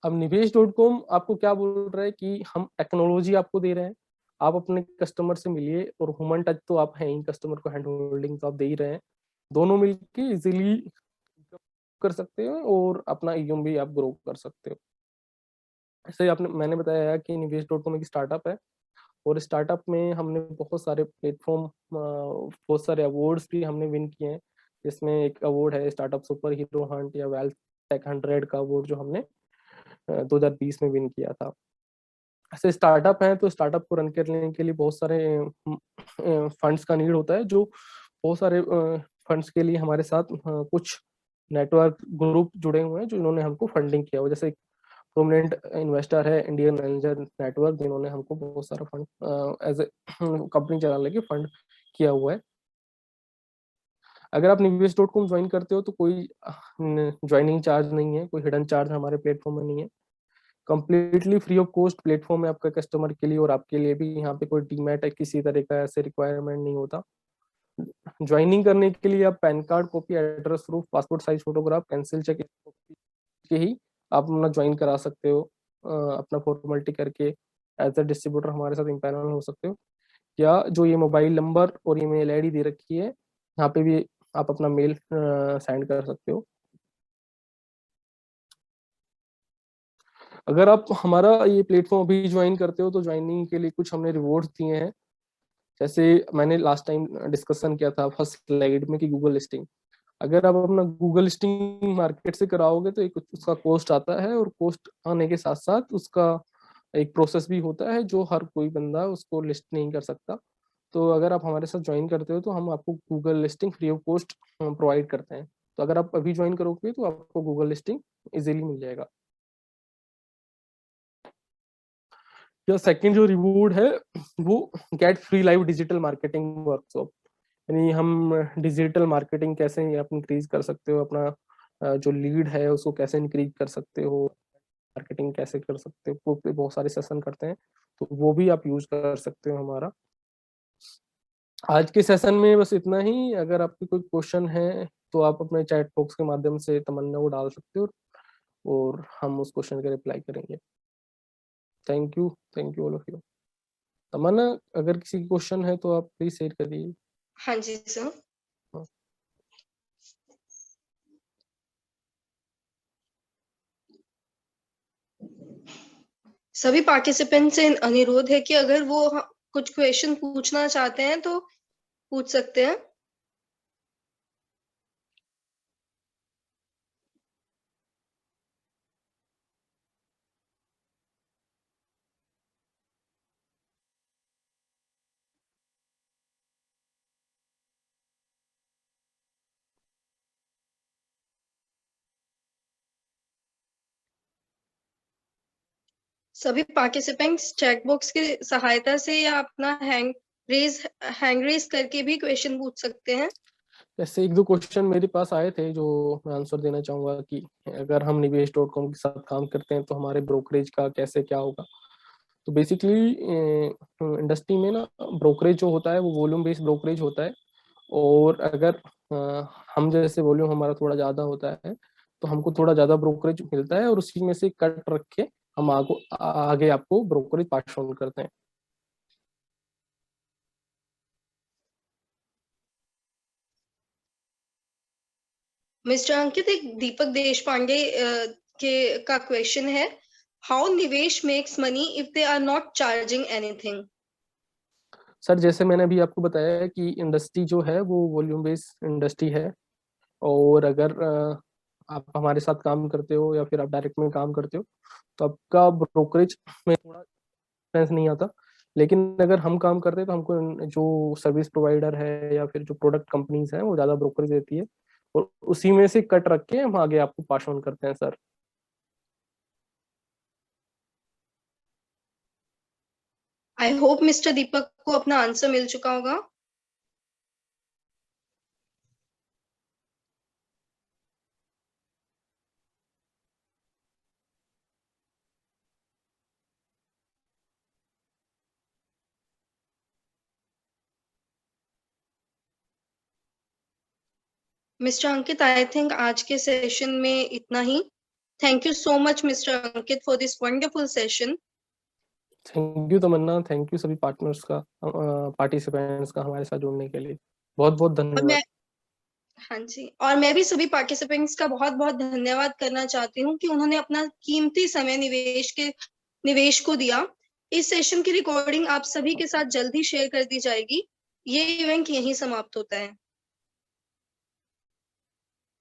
अब निवेश डॉट कॉम आपको क्या बोल रहा है कि हम टेक्नोलॉजी आपको दे रहे हैं, आप अपने कस्टमर से मिलिए, और ह्यूमन टच तो आप हैं ही, कस्टमर को हैंड होल्डिंग तो आप दे ही रहे हैं, दोनों मिलके इजीली कर सकते हो और अपना ईएम भी आप ग्रो कर सकते हो। ऐसे आपने मैंने बताया कि निवेश डॉट कॉम एक स्टार्टअप है, और स्टार्टअप में हमने बहुत सारे प्लेटफॉर्म, बहुत सारे अवार्ड्स भी हमने विन किए हैं। इसमें एक अवार्ड है स्टार्टअप सुपर हीरो हंट या वेल्थ टेक 100 का अवार्ड, जो हमने 2020 में विन किया था। ऐसे स्टार्टअप है तो स्टार्टअप को रन करने के लिए बहुत सारे फंड्स का नीड होता है, जो बहुत सारे फंड्स के लिए हमारे साथ कुछ नेटवर्क ग्रुप जुड़े हुए हैं, जो इन्होंने हमको फंडिंग किया हुआ। जैसे प्रोमिनेंट इन्वेस्टर है इंडियन एंजल नेटवर्क, जिन्होंने हमको बहुत सारा फंड एज ए कंपनी चलाने के फंड किया हुआ है। अगर आप निवेश डॉट कॉम ज्वाइन करते हो तो कोई ज्वाइनिंग चार्ज नहीं है, कोई हिडन चार्ज हमारे प्लेटफॉर्म में नहीं है। Completely free of cost platform है आपका कस्टमर के लिए, और आपके लिए भी। यहाँ पे कोई डीमैट है किसी तरह का ऐसे रिक्वायरमेंट नहीं होता। ज्वाइनिंग करने के लिए आप pan card copy, address proof, passport size photograph, cancel cheque के ही आप अपना ज्वाइन करा सकते हो। अपना फॉर्मेलिटी करके एज अ डिस्ट्रीब्यूटर हमारे साथ इम्पैनल हो सकते हो, या जो ये मोबाइल नंबर और ईमेल आईडी दे रखी है यहाँ पे भी आप अपना मेल सेंड कर सकते हो। अगर आप हमारा ये प्लेटफॉर्म अभी ज्वाइन करते हो तो ज्वाइनिंग के लिए कुछ हमने रिवॉर्ड्स दिए हैं। जैसे मैंने लास्ट टाइम डिस्कशन किया था फर्स्ट स्लाइड में कि गूगल लिस्टिंग, अगर आप अपना गूगल लिस्टिंग मार्केट से कराओगे तो एक उसका कॉस्ट आता है, और कॉस्ट आने के साथ साथ उसका एक प्रोसेस भी होता है जो हर कोई बंदा उसको लिस्ट नहीं कर सकता। तो अगर आप हमारे साथ ज्वाइन करते हो तो हम आपको Google listing free of cost provide करते हैं। तो अगर आप अभी ज्वाइन करोगे तो आपको गूगल लिस्टिंग इजीली मिल जाएगा। या सेकंड जो रिवॉर्ड है वो get free live digital marketing workshop, यानी हम डिजिटल मार्केटिंग कैसे आप इंक्रीज कर सकते हो, अपना जो लीड है उसको कैसे इंक्रीज कर सकते हो, मार्केटिंग कैसे कर सकते हो, वो पे बहुत सारे सेशन करते हैं, तो वो भी आप यूज कर सकते हो हमारा। आज के सेशन में बस इतना ही। अगर आपके कोई क्वेश्चन है तो आप अपने चैट बॉक्स के माध्यम से तमन्ना को डाल सकते हो, और हम उस क्वेश्चन का रिप्लाई करेंगे। Thank you all of you. Tamanna, अगर किसी की क्वेश्चन है तो आप प्लीज शेयर करिए। हाँ जी सर। सभी पार्टिसिपेंट से अनुरोध है कि अगर वो कुछ क्वेश्चन पूछना चाहते हैं तो पूछ सकते हैं। सभी पार्टिसिपेंट्स चैट बॉक्स की सहायता से या अपना हैंड रेज करके भी क्वेश्चन पूछ सकते हैं। ऐसे एक दो क्वेश्चन मेरे पास आए थे जो मैं आंसर देना चाहूंगा कि अगर हम निवेश डॉट कॉम के साथ काम करते हैं तो हमारे ब्रोकरेज का कैसे क्या होगा। तो बेसिकली इंडस्ट्री में ना ब्रोकरेज जो होता है वो वॉल्यूम बेस्ड ब्रोकरेज होता है, और अगर हम जैसे वॉल्यूम हमारा थोड़ा ज़्यादा होता है तो हमको थोड़ा ज़्यादा ब्रोकरेज मिलता है, और उसी में से कट रख के हम आगे आपको ब्रोकरेज पास ऑन करते हैं। मिस्टर अंकित, एक दीपक देश पांडे के का क्वेश्चन है, how Nivesh makes money if they are not charging anything. Sir जैसे मैंने अभी आपको बताया है कि इंडस्ट्री जो है वो वॉल्यूम बेस्ड इंडस्ट्री है, और अगर आप हमारे साथ काम करते हो या फिर आप डायरेक्ट में काम करते हो तो आपका ब्रोकरेज में थोड़ा डिफरेंस नहीं आता। लेकिन अगर हम काम करते हैं तो हमको जो सर्विस प्रोवाइडर है या फिर जो प्रोडक्ट कंपनीज हैं वो ज़्यादा ब्रोकरेज देती है, और उसी में से कट रख के हम आगे आपको पास ऑन करते हैं सर। आई होप मिस्टर दीपक को अपना आंसर मिल चुका होगा। मिस्टर अंकित, आई थिंक आज के सेशन में इतना ही। Thank you so much mister Ankit for this wonderful session. Thank you Tamanna, thank you सभी पार्टनर्स का, पार्टिसिपेंट्स का हमारे साथ जुड़ने के लिए बहुत बहुत और धन्यवाद। मैं हाँ जी, और मैं भी सभी पार्टिसिपेंट्स का बहुत बहुत धन्यवाद करना चाहती हूँ कि उन्होंने अपना कीमती समय निवेश को दिया। इस सेशन की रिकॉर्डिंग आप सभी के साथ जल्द ही शेयर कर दी जाएगी। ये इवेंट यहीं समाप्त होता है।